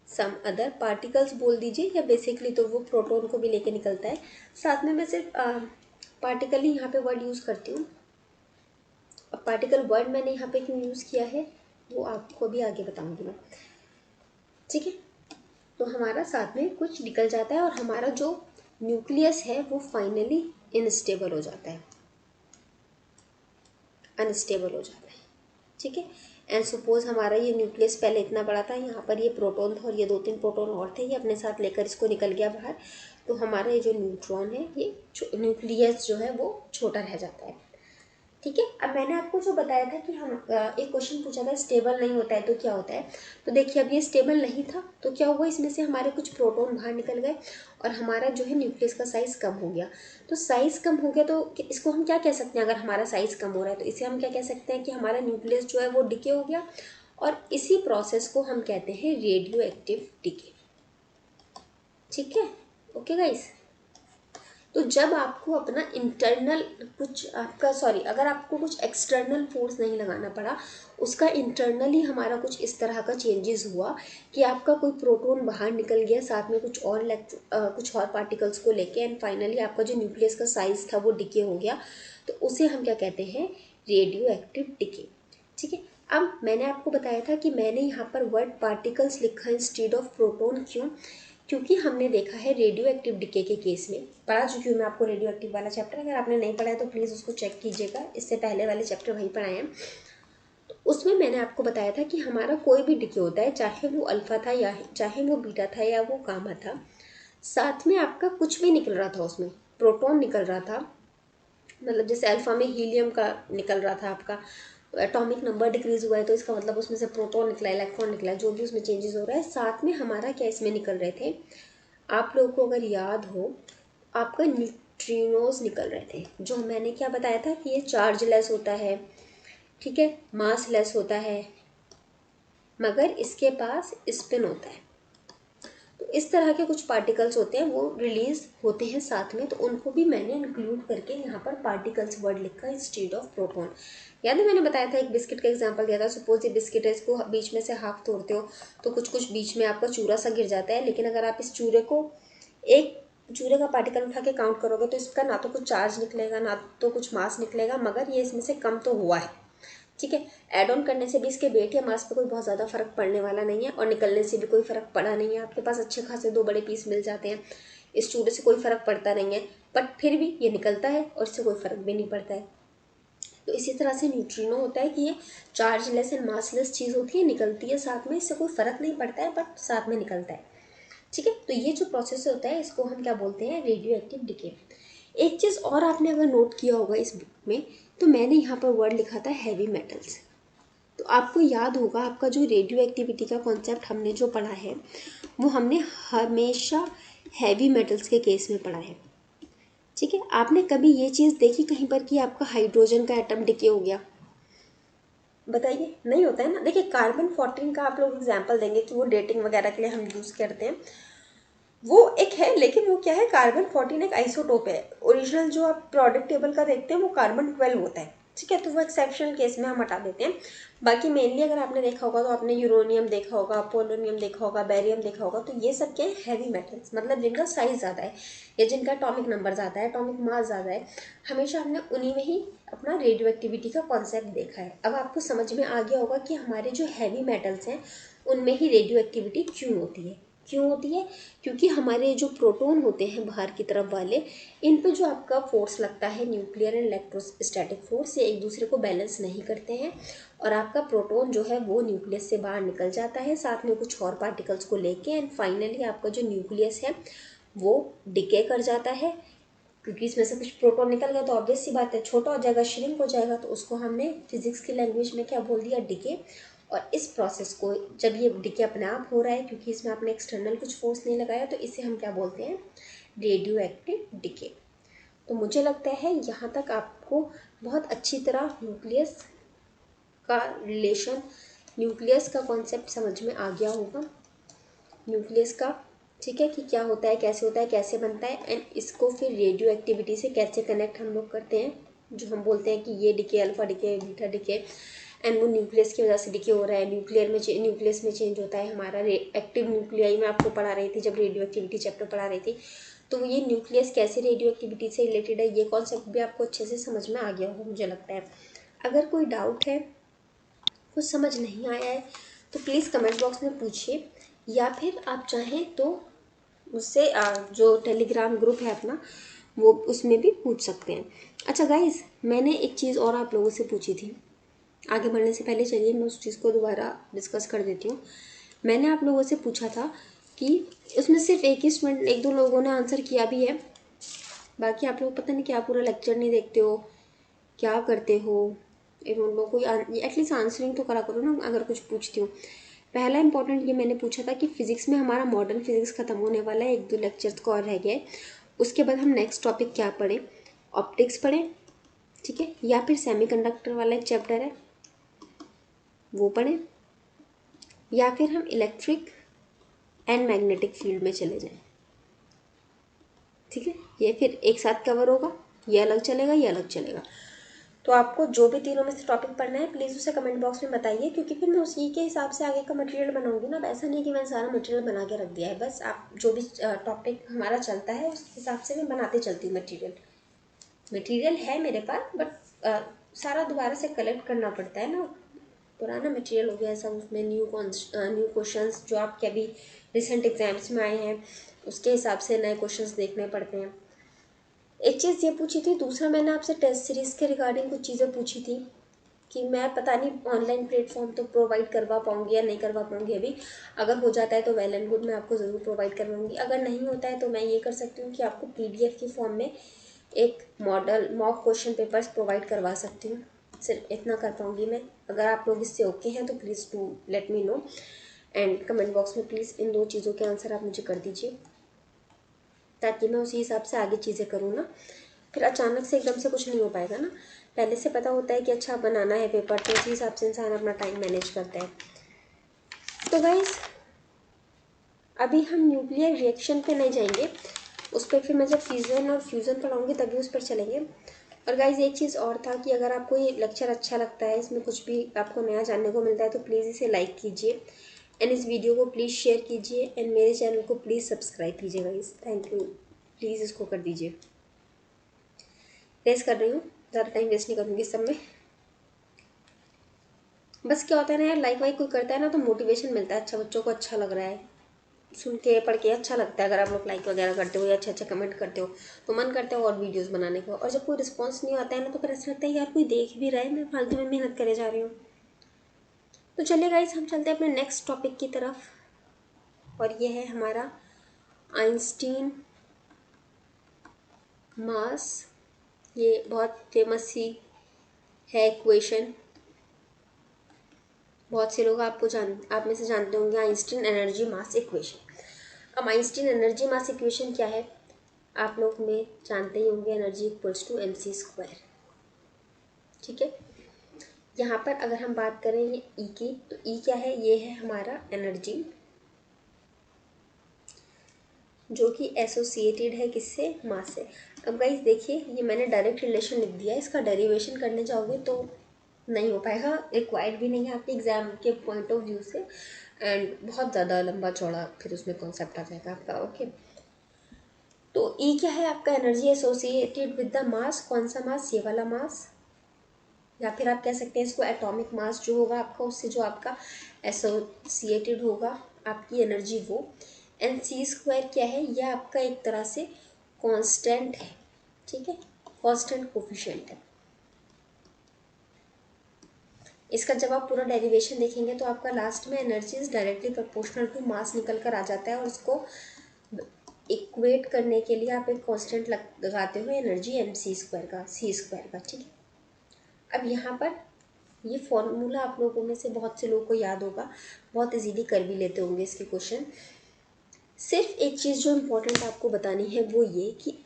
some other particles बोल दीजिए, या बेसिकली तो वो प्रोटॉन को भी लेके निकलता है साथ में। मैं सिर्फ पार्टिकल ही यहाँ पे वर्ड यूज़ करती हूँ। अब पार्टिकल वर्ड मैंने यहाँ पे क्यों यूज़ किया है वो आपको भी आगे बताऊँगी मैं, ठीक है। तो हमारा साथ में कुछ निकल जाता है और हमारा जो न्यूक्लियस है वो फाइनली इनस्टेबल हो जाता है, अनस्टेबल हो जाता है, ठीक है। एंड सपोज हमारा ये न्यूक्लियस पहले इतना बड़ा था, यहाँ पर ये प्रोटॉन था और ये 2-3 प्रोटॉन और थे, ये अपने साथ लेकर इसको निकल गया बाहर, तो हमारा ये जो न्यूट्रॉन है, ये न्यूक्लियस जो है वो छोटा रह जाता है, ठीक है। अब मैंने आपको जो बताया था कि हम एक क्वेश्चन पूछा था स्टेबल नहीं होता है तो क्या होता है, तो देखिए अब ये स्टेबल नहीं था तो क्या हुआ, इसमें से हमारे कुछ प्रोटॉन बाहर निकल गए और हमारा जो है न्यूक्लियस का साइज़ कम हो गया। तो साइज़ कम हो गया तो इसको हम क्या कह सकते हैं, अगर हमारा साइज़ कम हो रहा है तो इसे हम क्या कह सकते हैं कि हमारा न्यूक्लियस जो है वो डिके हो गया, और इसी प्रोसेस को हम कहते हैं रेडियो एक्टिव डिके, ठीक है। ओके गाइस, तो जब आपको अपना इंटरनल कुछ आपका अगर आपको कुछ एक्सटर्नल फोर्स नहीं लगाना पड़ा, उसका इंटरनली हमारा कुछ इस तरह का चेंजेस हुआ कि आपका कोई प्रोटॉन बाहर निकल गया साथ में कुछ और पार्टिकल्स को लेके, एंड फाइनली आपका जो न्यूक्लियस का साइज था वो डिके हो गया, तो उसे हम क्या कहते हैं, रेडियो एक्टिव डिके, ठीक है। अब मैंने आपको बताया था कि मैंने यहाँ पर वर्ड पार्टिकल्स लिखा इंस्टेड ऑफ प्रोटॉन, क्यों, क्योंकि हमने देखा है रेडियो एक्टिव डिके के केस में, पढ़ा चुकी हूँ मैं आपको रेडियो एक्टिव वाला चैप्टर, अगर आपने नहीं पढ़ा है तो प्लीज़ उसको चेक कीजिएगा, इससे पहले वाले चैप्टर वही पढ़ाए हैं। तो उसमें मैंने आपको बताया था कि हमारा कोई भी डिके होता है, चाहे वो अल्फा था या चाहे वो बीटा था या वो गामा था, साथ में आपका कुछ भी निकल रहा था, उसमें प्रोटॉन निकल रहा था, मतलब जैसे अल्फा में हीलियम का निकल रहा था आपका, एटॉमिक नंबर डिक्रीज हुआ है तो इसका मतलब उसमें से प्रोटॉन निकला, इलेक्ट्रॉन निकला, जो भी उसमें चेंजेस हो रहा है, साथ में हमारा क्या इसमें निकल रहे थे, आप लोगों को अगर याद हो, आपका न्यूट्रिनोज निकल रहे थे, जो मैंने क्या बताया था कि ये चार्ज लेस होता है, ठीक है, मास लेस होता है, मगर इसके पास स्पिन होता है। तो इस तरह के कुछ पार्टिकल्स होते हैं वो रिलीज होते हैं साथ में, तो उनको भी मैंने इंक्लूड करके यहाँ पर पार्टिकल्स वर्ड लिखा इंस्टेड ऑफ प्रोटॉन। याद है मैंने बताया था, एक बिस्किट का एग्जांपल दिया था, सपोज ये बिस्किट है, इसको बीच में से हाफ तोड़ते हो तो कुछ कुछ बीच में आपका चूरा सा गिर जाता है, लेकिन अगर आप इस चूरे को एक चूरे का पार्टिकल उठा के काउंट करोगे तो इसका ना तो कुछ चार्ज निकलेगा ना तो कुछ मास निकलेगा, मगर ये इसमें से कम तो हुआ है, ठीक है। ऐड ऑन करने से भी इसके वेट या मास पे कोई बहुत ज़्यादा फर्क पड़ने वाला नहीं है, और निकलने से भी कोई फर्क पड़ा नहीं है, आपके पास अच्छे खासे 2 बड़े पीस मिल जाते हैं, इस चूरे से कोई फर्क पड़ता नहीं है, बट फिर भी ये निकलता है और इससे कोई फर्क भी नहीं पड़ता है। तो इसी तरह से न्यूट्रिनो होता है कि ये चार्जलेस एंड मासलेस चीज़ होती है, निकलती है साथ में, इससे कोई फर्क नहीं पड़ता है बट साथ में निकलता है, ठीक है। तो ये जो प्रोसेस होता है इसको हम क्या बोलते हैं, रेडियो एक्टिव डिके। एक चीज़ और आपने अगर नोट किया होगा इस बुक में, तो मैंने यहाँ पर वर्ड लिखा था हैवी मेटल्स। तो आपको याद होगा, आपका जो रेडियो एक्टिविटी का कॉन्सेप्ट हमने जो पढ़ा है वो हमने हमेशा हैवी मेटल्स के केस में पढ़ा है, ठीक है। आपने कभी ये चीज़ देखी कहीं पर कि आपका हाइड्रोजन का एटम डिके हो गया, बताइए, नहीं होता है ना। देखिए कार्बन 14 का आप लोग एग्जाम्पल देंगे कि वो डेटिंग वगैरह के लिए हम यूज़ करते हैं, वो एक है, लेकिन वो क्या है, कार्बन 14 एक आइसोटोप है, ओरिजिनल जो आप प्रोडक्ट टेबल का देखते हैं वो कार्बन 12 होता है, ठीक है। तो वो एक्सेप्शनल केस में हम हटा देते हैं, बाकी मेनली अगर आपने देखा होगा तो आपने यूरोनियम देखा होगा, पोलोनियम देखा होगा, बैरियम देखा होगा, तो ये सब क्या है, हैवी मेटल्स, मतलब जिनका साइज ज़्यादा है या जिनका एटॉमिक नंबर ज़्यादा है, एटॉमिक मास ज़्यादा है, हमेशा हमने उन्हीं में ही अपना रेडियो एक्टिविटी का कॉन्सेप्ट देखा है। अब आपको समझ में आ गया होगा कि हमारे जो हैवी मेटल्स हैं उनमें ही रेडियो एक्टिविटी क्यों होती है, क्यों होती है, क्योंकि हमारे जो प्रोटॉन होते हैं बाहर की तरफ वाले, इन पे जो आपका फोर्स लगता है, न्यूक्लियर एंड इलेक्ट्रोस्टैटिक फोर्स, ये एक दूसरे को बैलेंस नहीं करते हैं, और आपका प्रोटॉन जो है वो न्यूक्लियस से बाहर निकल जाता है साथ में कुछ और पार्टिकल्स को लेके, एंड फाइनली आपका जो न्यूक्लियस है वो डिके कर जाता है, क्योंकि इसमें से कुछ प्रोटॉन निकल गया तो ऑब्वियस सी बात है छोटा हो जाएगा, श्रिंक हो जाएगा, तो उसको हमने फिजिक्स की लैंग्वेज में क्या बोल दिया, डिके। और इस प्रोसेस को जब ये डिके अपने आप हो रहा है, क्योंकि इसमें आपने एक्सटर्नल कुछ फोर्स नहीं लगाया, तो इसे हम क्या बोलते हैं, रेडियो एक्टिव डिके। तो मुझे लगता है यहाँ तक आपको बहुत अच्छी तरह न्यूक्लियस का रिलेशन, न्यूक्लियस का कॉन्सेप्ट समझ में आ गया होगा, न्यूक्लियस का, ठीक है, कि क्या होता है, कैसे होता है, कैसे बनता है, एंड इसको फिर रेडियो एक्टिविटी से कैसे कनेक्ट हम लोग करते हैं, जो हम बोलते हैं कि ये decay, alpha decay, beta decay, and वो न्यूक्लियस की वजह से डिके हो रहा है, न्यूक्लियस में चेंज होता है हमारा एक्टिव न्यूक्लियाई। मैं आपको पढ़ा रही थी जब रेडियो एक्टिविटी चैप्टर पढ़ा रही थी, तो ये न्यूक्लियस कैसे रेडियो एक्टिविटी से रिलेटेड है, ये कॉन्सेप्ट भी आपको अच्छे से समझ में आ गया होगा मुझे लगता है। अगर कोई डाउट है, कुछ समझ नहीं आया है, तो प्लीज़ कमेंट बॉक्स में पूछिए, या फिर आप चाहें तो उससे जो टेलीग्राम ग्रुप है अपना, वो उसमें भी पूछ सकते हैं। अच्छा गाइस, मैंने एक चीज़ और आप लोगों से पूछी थी, आगे बढ़ने से पहले चलिए मैं उस चीज़ को दोबारा डिस्कस कर देती हूँ। मैंने आप लोगों से पूछा था कि उसमें सिर्फ एक ही स्टूडेंट, एक दो लोगों ने आंसर किया भी है, बाकी आप लोग पता नहीं क्या पूरा लेक्चर नहीं देखते हो, क्या करते हो, उन लोगों को एटलीस्ट आंसरिंग तो करा करो ना अगर कुछ पूछती हूँ। पहला इंपॉर्टेंट ये मैंने पूछा था कि फिजिक्स में हमारा मॉडर्न फिजिक्स खत्म होने वाला है, एक दो लेक्चर्स को और रह गए, उसके बाद हम नेक्स्ट टॉपिक क्या पढ़ें, ऑप्टिक्स पढ़ें, ठीक है, या फिर सेमीकंडक्टर वाला एक चैप्टर है वो पढ़ें, या फिर हम इलेक्ट्रिक एंड मैग्नेटिक फील्ड में चले जाएं, ठीक है, ये फिर एक साथ कवर होगा, ये अलग चलेगा, ये अलग चलेगा। तो आपको जो भी तीनों में से टॉपिक पढ़ना है प्लीज़ उसे कमेंट बॉक्स में बताइए, क्योंकि फिर मैं उसी के हिसाब से आगे का मटेरियल बनाऊंगी ना। ऐसा नहीं कि मैंने सारा मटेरियल बना के रख दिया है, बस आप जो भी टॉपिक हमारा चलता है उस हिसाब से मैं बनाते चलती हूँ। मटेरियल है मेरे पास, बट सारा दोबारा से कलेक्ट करना पड़ता है ना, पुराना मटेरियल हो गया सब, उसमें न्यू क्वेश्चंस जो आपके अभी रिसेंट एग्जाम्स में आए हैं उसके हिसाब से नए क्वेश्चंस देखने पड़ते हैं। एक चीज़ ये पूछी थी, दूसरा मैंने आपसे टेस्ट सीरीज़ के रिगार्डिंग कुछ चीज़ें पूछी थी कि मैं पता नहीं ऑनलाइन प्लेटफॉर्म तो प्रोवाइड करवा पाऊँगी या नहीं करवा पाऊँगी अभी। अगर हो जाता है तो वेल एंड गुड, मैं आपको ज़रूर प्रोवाइड करवाऊँगी। अगर नहीं होता है तो मैं ये कर सकती हूँ कि आपको PDF की फॉर्म में एक मॉक क्वेश्चन पेपर्स प्रोवाइड करवा सकती हूँ, सिर्फ इतना कर पाऊँगी मैं। अगर आप लोग इससे ओके हैं तो please to let me know, and comment box में प्लीज़ इन दो चीज़ों के आंसर आप मुझे कर दीजिए, ताकि मैं उसी हिसाब से आगे चीज़ें करूँ ना। फिर अचानक से एकदम से कुछ नहीं हो पाएगा ना, पहले से पता होता है कि अच्छा बनाना है पेपर, तो उसी हिसाब से इंसान अपना टाइम मैनेज करता है। तो गाइस अभी हम न्यूक्लियर रिएक्शन पे नहीं जाएंगे, उस पर फिर मैं जब फ्यूज़न और फ्यूज़न पढ़ाऊँगी तभी उस पर चलेंगे। और गाइस एक चीज़ और था कि अगर आपको ये लेक्चर अच्छा लगता है, इसमें कुछ भी आपको नया जानने को मिलता है, तो प्लीज़ इसे लाइक कीजिए, एंड इस वीडियो को प्लीज़ शेयर कीजिए, एंड मेरे चैनल को प्लीज़ सब्सक्राइब कीजिए गाइस, थैंक यू, प्लीज़ इसको कर दीजिए। रेस कर रही हूँ, ज़्यादा टाइम वेस्ट नहीं करूँगी सब में। बस क्या होता है ना यार, लाइक वाइक कोई करता है ना तो मोटिवेशन मिलता है, अच्छा बच्चों को अच्छा लग रहा है, सुन के पढ़ के अच्छा लगता है। अगर आप लोग लाइक वगैरह करते हो या अच्छा अच्छा कमेंट करते हो तो मन करता है और वीडियोस बनाने को, और जब कोई रिस्पांस नहीं आता है ना तो फिर ऐसा लगता है यार कोई देख भी रहा है, मैं फालतू में मेहनत करे जा रही हूँ। तो चलिए गाइस हम चलते हैं अपने नेक्स्ट टॉपिक की तरफ, और ये है हमारा आइंस्टीन मास। ये बहुत फेमस सी है इक्वेशन, बहुत से लोग आप में से जानते होंगे आइंस्टीन एनर्जी मास इक्वेशन। अब आइंस्टीन एनर्जी मास इक्वेशन क्या है, आप लोग में जानते ही होंगे, एनर्जी इक्वल्स टू mc², ठीक है। यहाँ पर अगर हम बात करें ये ई की, तो ई क्या है, ये है हमारा एनर्जी जो कि एसोसिएटेड है किससे, मास से। अब गाइस देखिए, ये मैंने डायरेक्ट रिलेशन लिख दिया है, इसका डेरिवेशन करने जाओगे तो नहीं हो पाएगा, रिक्वायर्ड भी नहीं है आपके एग्जाम के पॉइंट ऑफ व्यू से, एंड बहुत ज़्यादा लंबा चौड़ा फिर उसमें कॉन्सेप्ट आ जाएगा आपका, ओके। तो ई क्या है आपका, energy associated with the mass, कौन सा मास, ये वाला मास, या फिर आप कह सकते हैं इसको एटॉमिक मास जो होगा आपका, उससे जो आपका एसोसिएटेड होगा आपकी एनर्जी वो। एंड c² क्या है, यह आपका एक तरह से कांस्टेंट है, ठीक है, कांस्टेंट कोफिशिएंट है। इसका जब आप पूरा डेरिवेशन देखेंगे तो आपका लास्ट में energy is directly proportional to mass निकल कर आ जाता है, और इसको इक्वेट करने के लिए आप एक कांस्टेंट लगाते हो एनर्जी mc² का, c² का, ठीक है। अब यहाँ पर ये फॉर्मूला आप लोगों में से बहुत से लोगों को याद होगा, बहुत इजीली कर भी लेते होंगे इसके क्वेश्चन। सिर्फ एक चीज़ जो इम्पोर्टेंट आपको बतानी है वो ये कि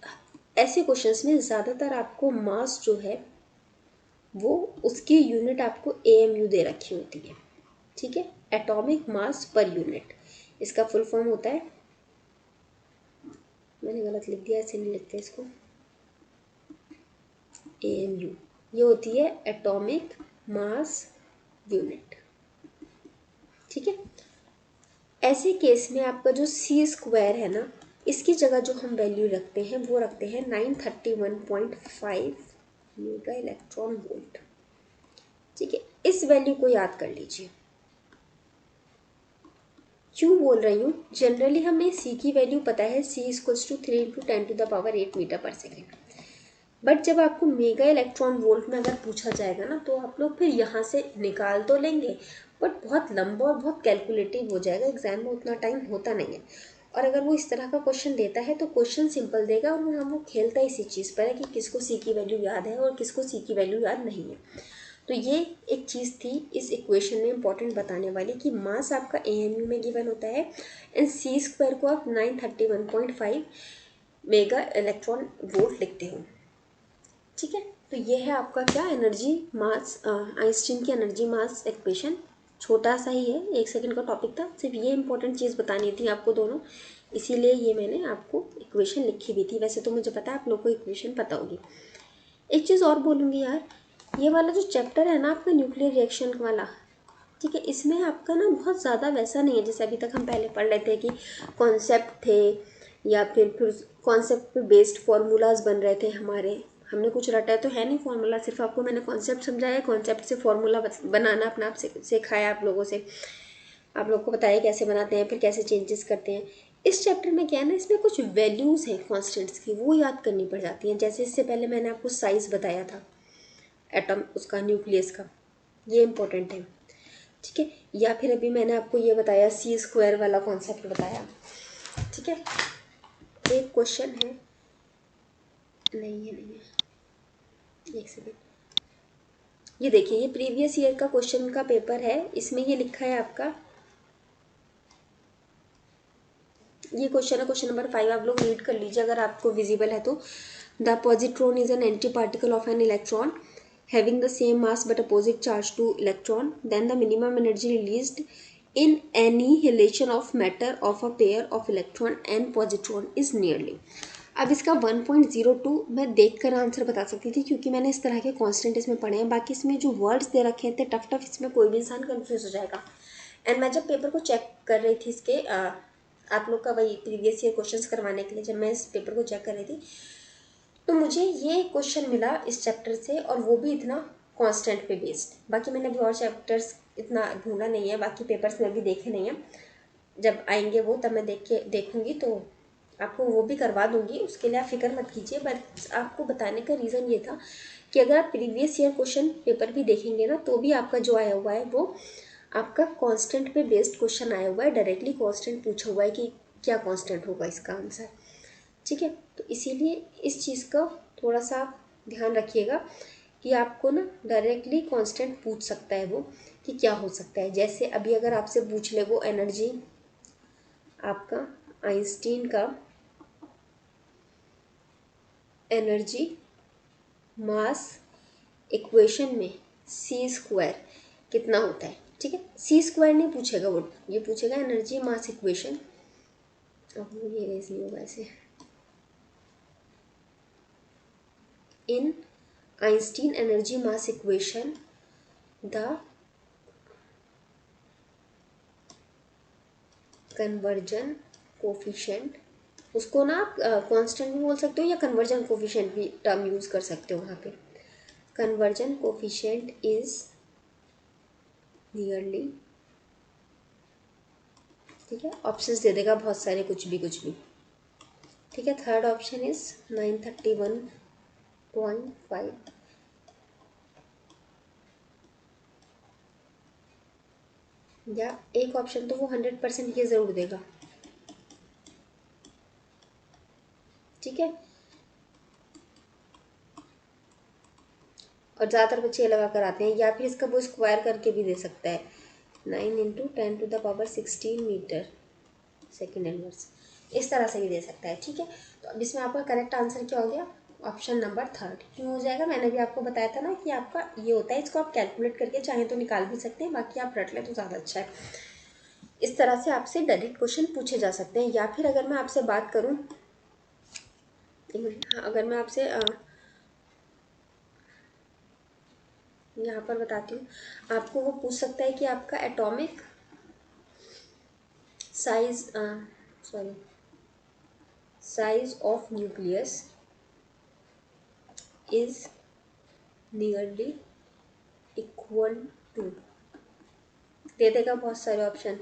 ऐसे क्वेश्चंस में ज़्यादातर आपको मास जो है वो उसकी यूनिट आपको एएमयू दे रखी होती है, ठीक है, एटॉमिक मास पर यूनिट। इसका फुल फॉर्म होता है, मैंने गलत लिख दिया, ऐसे नहीं लिखते इसको, एएमयू, ये होती है एटॉमिक मास यूनिट, ठीक है। ऐसे केस में आपका जो सी स्क्वायर है ना, इसकी जगह जो हम वैल्यू रखते हैं वो रखते हैं 931.5 मेगा इलेक्ट्रॉन वोल्ट, ठीक है। इस वैल्यू को याद कर लीजिए। क्यों बोल रही हूँ, जनरली हमें सी की वैल्यू पता है, सी इक्वल्स टू 3 × 10⁸ मीटर पर सेकेंड। बट जब आपको मेगा इलेक्ट्रॉन वोल्ट में अगर पूछा जाएगा ना, तो आप लोग फिर यहाँ से निकाल तो लेंगे बट बहुत लंबा और बहुत कैलकुलेटिव हो जाएगा, एग्जाम में उतना टाइम होता नहीं है। और अगर वो इस तरह का क्वेश्चन देता है तो क्वेश्चन सिंपल देगा और वो खेलता इसी चीज़ पर है कि किसको सी की वैल्यू याद है और किसको सी की वैल्यू याद नहीं है। तो ये एक चीज़ थी इस इक्वेशन में इंपॉर्टेंट बताने वाली कि मास आपका एएमयू में गिवन होता है एंड सी स्क्वायर को आप 931.5 मेगा इलेक्ट्रॉन वोल्ट लिखते हो, ठीक है। तो ये है आपका क्या, एनर्जी मास, आइंस्टीन की एनर्जी मास इक्वेशन। छोटा सा ही है, 1 सेकंड का टॉपिक था, सिर्फ ये इंपॉर्टेंट चीज़ बतानी थी आपको दोनों, इसीलिए ये मैंने आपको इक्वेशन लिखी भी थी। वैसे तो मुझे पता है आप लोग को इक्वेशन पता होगी। एक चीज़ और बोलूँगी यार, ये वाला जो चैप्टर है ना आपका न्यूक्लियर रिएक्शन वाला, ठीक है, इसमें आपका ना बहुत ज़्यादा वैसा नहीं है जैसे अभी तक हम पहले पढ़ रहे थे कि कॉन्सेप्ट थे या फिर कॉन्सेप्ट पे बेस्ड फार्मूलाज बन रहे थे हमारे। हमने कुछ रटा तो है नहीं फार्मूला, सिर्फ आपको मैंने कॉन्सेप्ट समझाया, कॉन्सेप्ट से फार्मूला बनाना अपना आप सिखाया आप लोगों से, आप लोग को बताया कैसे बनाते हैं फिर कैसे चेंजेस करते हैं। इस चैप्टर में क्या है ना, इसमें कुछ वैल्यूज़ हैं कॉन्स्टेंट्स की, वो याद करनी पड़ जाती हैं। जैसे इससे पहले मैंने आपको साइज़ बताया था एटम उसका, न्यूक्लियस का, ये इंपॉर्टेंट है, ठीक है। या फिर अभी मैंने आपको ये बताया सी स्क्वायर वाला कॉन्सेप्ट बताया, ठीक है। एक क्वेश्चन है, नहीं है, एक सेकेंड, ये देखिए, ये प्रीवियस ईयर का क्वेश्चन का पेपर है, इसमें ये लिखा है आपका, ये क्वेश्चन है क्वेश्चन नंबर 5, आप लोग रीड कर लीजिए अगर आपको विजिबल है तो। The positron is an anti particle of an electron having the same mass but opposite charge to electron, then the minimum energy released in annihilation of matter of a pair of electron and positron is nearly। अब इसका 1.02 मैं देख कर answer बता सकती थी क्योंकि मैंने इस तरह के कांस्टेंट इसमें पढ़े हैं, बाकी इसमें जो वर्ड्स दे रखे थे टफ टफ, इसमें कोई भी इंसान कंफ्यूज हो जाएगा। एंड मैं जब पेपर को चेक कर रही थी इसके आप लोग का वही प्रीवियस ईयर क्वेश्चंस करवाने के लिए, जब मैं इस पेपर को चेक कर रही थी तो मुझे ये क्वेश्चन मिला इस चैप्टर से, और वो भी इतना कांस्टेंट पे बेस्ड। बाकी मैंने अभी और चैप्टर्स इतना ढूंढा नहीं है, बाकी पेपर्स में भी देखे नहीं है, जब आएंगे वो तब मैं देखूंगी तो आपको वो भी करवा दूंगी, उसके लिए आप फिक्र मत कीजिए। बट आपको बताने का रीज़न ये था कि अगर आप प्रीवियस ईयर क्वेश्चन पेपर भी देखेंगे ना, तो भी आपका जो आया हुआ है वो आपका कांस्टेंट पे बेस्ड क्वेश्चन आया हुआ है, डायरेक्टली कांस्टेंट पूछा हुआ है कि क्या कांस्टेंट होगा इसका आंसर, ठीक है। तो इसीलिए इस चीज़ का थोड़ा सा ध्यान रखिएगा कि आपको ना डायरेक्टली कांस्टेंट पूछ सकता है वो कि क्या हो सकता है। जैसे अभी अगर आपसे पूछ ले वो एनर्जी आपका आइंस्टीन का एनर्जी मास इक्वेशन में सी स्क्वायर कितना होता है, ठीक है, सी स्क्वायर नहीं पूछेगा वो, ये पूछेगा एनर्जी मास इक्वेशन। अब ये रेज नहीं होगा ऐसे, in Einstein energy mass equation the conversion coefficient, उसको ना आप कांस्टेंट भी बोल सकते हो या कन्वर्जन कोफिशिएंट भी टर्म यूज़ कर सकते हो वहाँ पे। कन्वर्जन कोफिशिएंट इज नियरली, ठीक है, ऑप्शंस दे देगा बहुत सारे, कुछ भी, ठीक है। थर्ड ऑप्शन इज 931.5, या एक ऑप्शन तो वो 100% ये ज़रूर देगा, ठीक है। और ज़्यादातर बच्चे ये लगा कर आते हैं, या फिर इसका वो स्क्वायर करके भी दे सकता है, 9 × 10⁻16 मीटर सेकेंड इनवर्स, इस तरह से भी दे सकता है। ठीक है, तो अब इसमें आपका करेक्ट आंसर क्या हो गया, ऑप्शन नंबर 3 क्यों हो जाएगा, मैंने भी आपको बताया था ना कि आपका ये होता है, इसको आप कैलकुलेट करके चाहें तो निकाल भी सकते हैं, बाकी आप रट लें तो ज़्यादा अच्छा है। इस तरह से आपसे डायरेक्ट क्वेश्चन पूछे जा सकते हैं। या फिर अगर मैं आपसे बात करूं, अगर मैं आपसे यहाँ पर बताती हूँ, आपको वो पूछ सकता है कि आपका atomic size of nucleus is nearly equal to, दे देगा बहुत सारे ऑप्शन,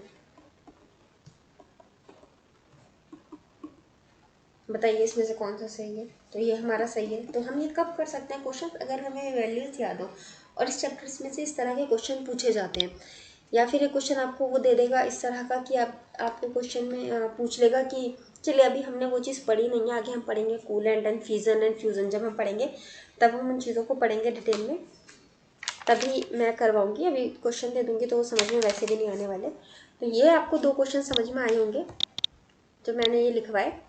बताइए इसमें से कौन सा सही है। तो ये हमारा सही है। तो हम ये कब कर सकते हैं क्वेश्चन, अगर हमें वैल्यूज याद हो और इस चैप्टर्स में से इस तरह के क्वेश्चन पूछे जाते हैं। या फिर एक क्वेश्चन आपको वो दे देगा इस तरह का कि आपके क्वेश्चन में पूछ लेगा कि चलिए अभी हमने वो चीज़ पढ़ी नहीं है, आगे हम पढ़ेंगे coolant and fission and fusion, जब हम पढ़ेंगे तब हम उन चीज़ों को पढ़ेंगे डिटेल में, तभी मैं करवाऊँगी। अभी क्वेश्चन दे दूँगी तो वो समझ में वैसे भी नहीं आने वाले। तो ये आपको 2 क्वेश्चन समझ में आए होंगे जो मैंने ये लिखवाए,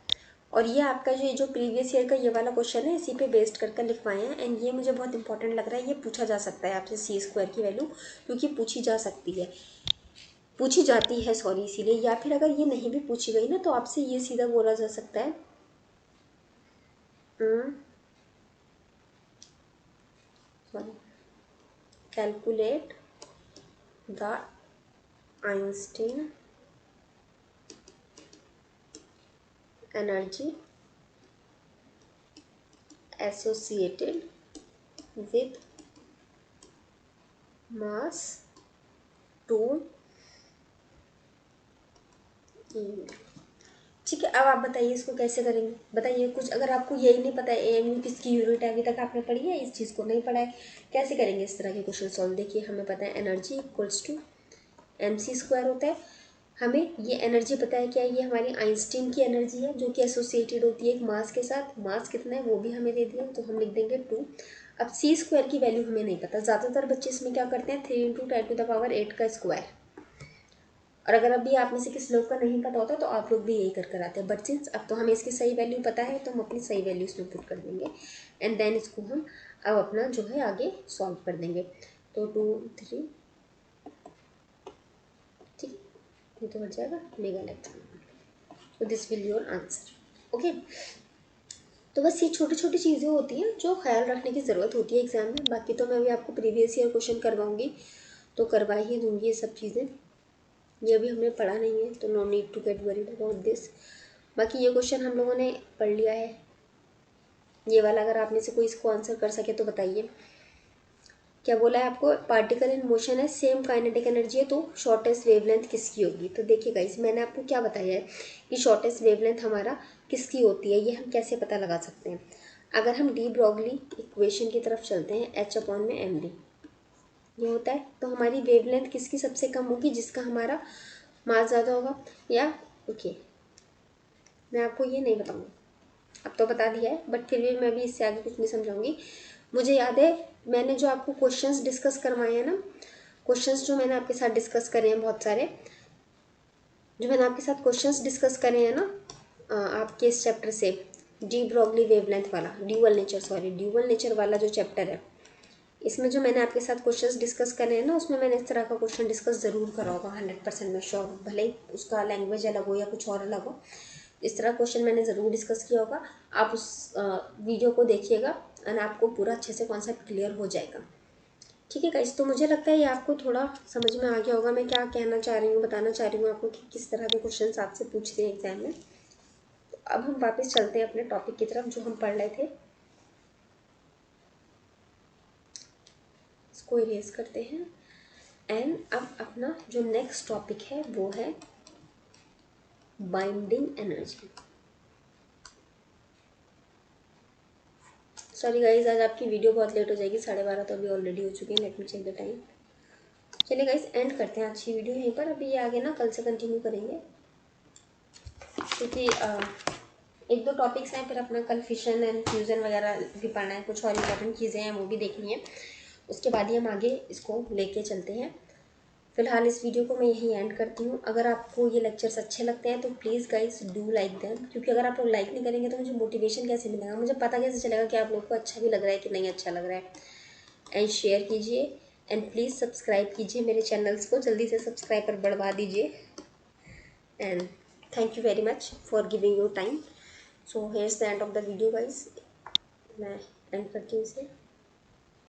और ये आपका जो प्रीवियस ईयर का ये वाला क्वेश्चन है इसी पे बेस्ड करके लिखवाए हैं। एंड ये मुझे बहुत इंपॉर्टेंट लग रहा है, ये पूछा जा सकता है आपसे सी स्क्वायर की वैल्यू, क्योंकि पूछी जाती है सॉरी, इसीलिए। या फिर अगर ये नहीं भी पूछी गई ना तो आपसे ये सीधा बोला जा सकता है calculate the Einstein energy associated with mass 2 ठीक है। अब आप बताइए इसको कैसे करेंगे, बताइए कुछ। अगर आपको यही नहीं पता है एएमयू किसकी यूनिट है, अभी तक आपने पढ़ी है, इस चीज़ को नहीं पढ़ा है, कैसे करेंगे इस तरह के क्वेश्चन सॉल्व। देखिए हमें पता है एनर्जी इक्वल्स टू mc² होता है, हमें ये एनर्जी पता है क्या है, ये हमारी आइंस्टीन की एनर्जी है जो कि एसोसिएटेड होती है एक मास के साथ। मास कितना है वो भी हमें दे दिया, तो हम लिख देंगे 2। अब c² की वैल्यू हमें नहीं पता, ज़्यादातर बच्चे इसमें क्या करते हैं 3 × 10⁻8 का स्क्वायर, और अगर अभी आप में से किसी लोग का नहीं पता होता तो आप लोग भी यही कर आते हैं। बट सिंस अब तो हमें इसकी सही वैल्यू पता है तो हम अपनी सही वैल्यू इसमें पुट कर देंगे, एंड देन इसको हम अब अपना जो है आगे सॉल्व कर देंगे। तो 2 3 ठीक, ये तो बच जाएगा मेगा इलेक्ट्रॉन, तो this will your answer. Okay, तो बस ये छोटी छोटी चीज़ें होती हैं जो ख्याल रखने की ज़रूरत होती है एग्जाम में। बाकी तो मैं अभी आपको प्रीवियस ईयर क्वेश्चन करवाऊँगी तो करवा ही दूँगी ये सब चीज़ें, ये अभी हमने पढ़ा नहीं है तो no need to get worried about this. बाकी ये क्वेश्चन हम लोगों ने पढ़ लिया है, ये वाला अगर आप में से कोई इसको आंसर कर सके तो बताइए। क्या बोला है आपको, पार्टिकल इन मोशन है, सेम काइनेटिक एनर्जी है, तो शॉर्टेस्ट वेवलेंथ किसकी होगी। तो देखिए गाइस मैंने आपको क्या बताया है कि शॉर्टेस्ट वेवलेंथ हमारा किसकी होती है, ये हम कैसे पता लगा सकते हैं। अगर हम डी ब्रॉगली इक्वेशन की तरफ चलते हैं, H/md ये होता है, तो हमारी वेवलेंथ किसकी सबसे कम होगी, जिसका हमारा मास ज़्यादा होगा। या ओके मैं आपको ये नहीं बताऊँगी, अब तो बता दिया है, बट फिर भी मैं भी इससे आगे कुछ नहीं समझाऊंगी। मुझे याद है मैंने जो आपको क्वेश्चंस डिस्कस करवाए हैं ना, क्वेश्चंस जो मैंने आपके साथ डिस्कस करे हैं बहुत सारे, जो मैंने आपके साथ क्वेश्चंस डिस्कस करे हैं ना आपके इस चैप्टर से, डी ब्रॉगली वेवलेंथ वाला ड्यूअल नेचर वाला जो चैप्टर है, इसमें जो मैंने आपके साथ क्वेश्चंस डिस्कस करे हैं ना, उसमें मैंने इस तरह का क्वेश्चन डिस्कस ज़रूर करा होगा 100% में श्योर, भले ही उसका लैंग्वेज अलग हो या कुछ और अलग हो, इस तरह क्वेश्चन मैंने ज़रूर डिस्कस किया होगा। आप उस वीडियो को देखिएगा एंड आपको पूरा अच्छे से कॉन्सेप्ट क्लियर हो जाएगा। ठीक है गाइस, तो मुझे लगता है ये आपको थोड़ा समझ में आ गया होगा मैं क्या कहना चाह रही हूँ, बताना चाह रही हूँ आपको कि किस तरह के क्वेश्चन आपसे पूछते हैं एग्जाम में। तो अब हम वापस चलते हैं अपने टॉपिक की तरफ जो हम पढ़ रहे थे, इसको इरेज करते हैं। एंड अब अपना जो नेक्स्ट टॉपिक है वो है बाइंडिंग एनर्जी। सॉरी गाइज आज आपकी वीडियो बहुत लेट हो जाएगी, 12:30 तो अभी ऑलरेडी हो चुके हैं, let me check the time. चलिए गाइज एंड करते हैं अच्छी वीडियो यहीं पर, अभी ये आगे ना कल से कंटिन्यू करेंगे, क्योंकि 1-2 टॉपिक्स हैं, फिर अपना कल फिशन एंड फ्यूज़न वगैरह भी पढ़ना है, कुछ और इम्पोर्टेंट चीज़ें हैं वो भी देखनी है। उसके बाद ही हम आगे इसको लेके चलते हैं। फ़िलहाल इस वीडियो को मैं यहीं एंड करती हूँ। अगर आपको ये लेक्चर्स अच्छे लगते हैं तो please guys do like them, क्योंकि अगर आप लोग लाइक नहीं करेंगे तो मुझे मोटिवेशन कैसे मिलेगा, मुझे पता कैसे चलेगा कि आप लोग को अच्छा भी लग रहा है कि नहीं अच्छा लग रहा है। एंड शेयर कीजिए एंड प्लीज़ सब्सक्राइब कीजिए मेरे चैनल्स को, जल्दी से सब्सक्राइबर बढ़वा दीजिए। And thank you very much for giving your time. So hairs the end of the video guys. मैं एंड करती हूँ इसे।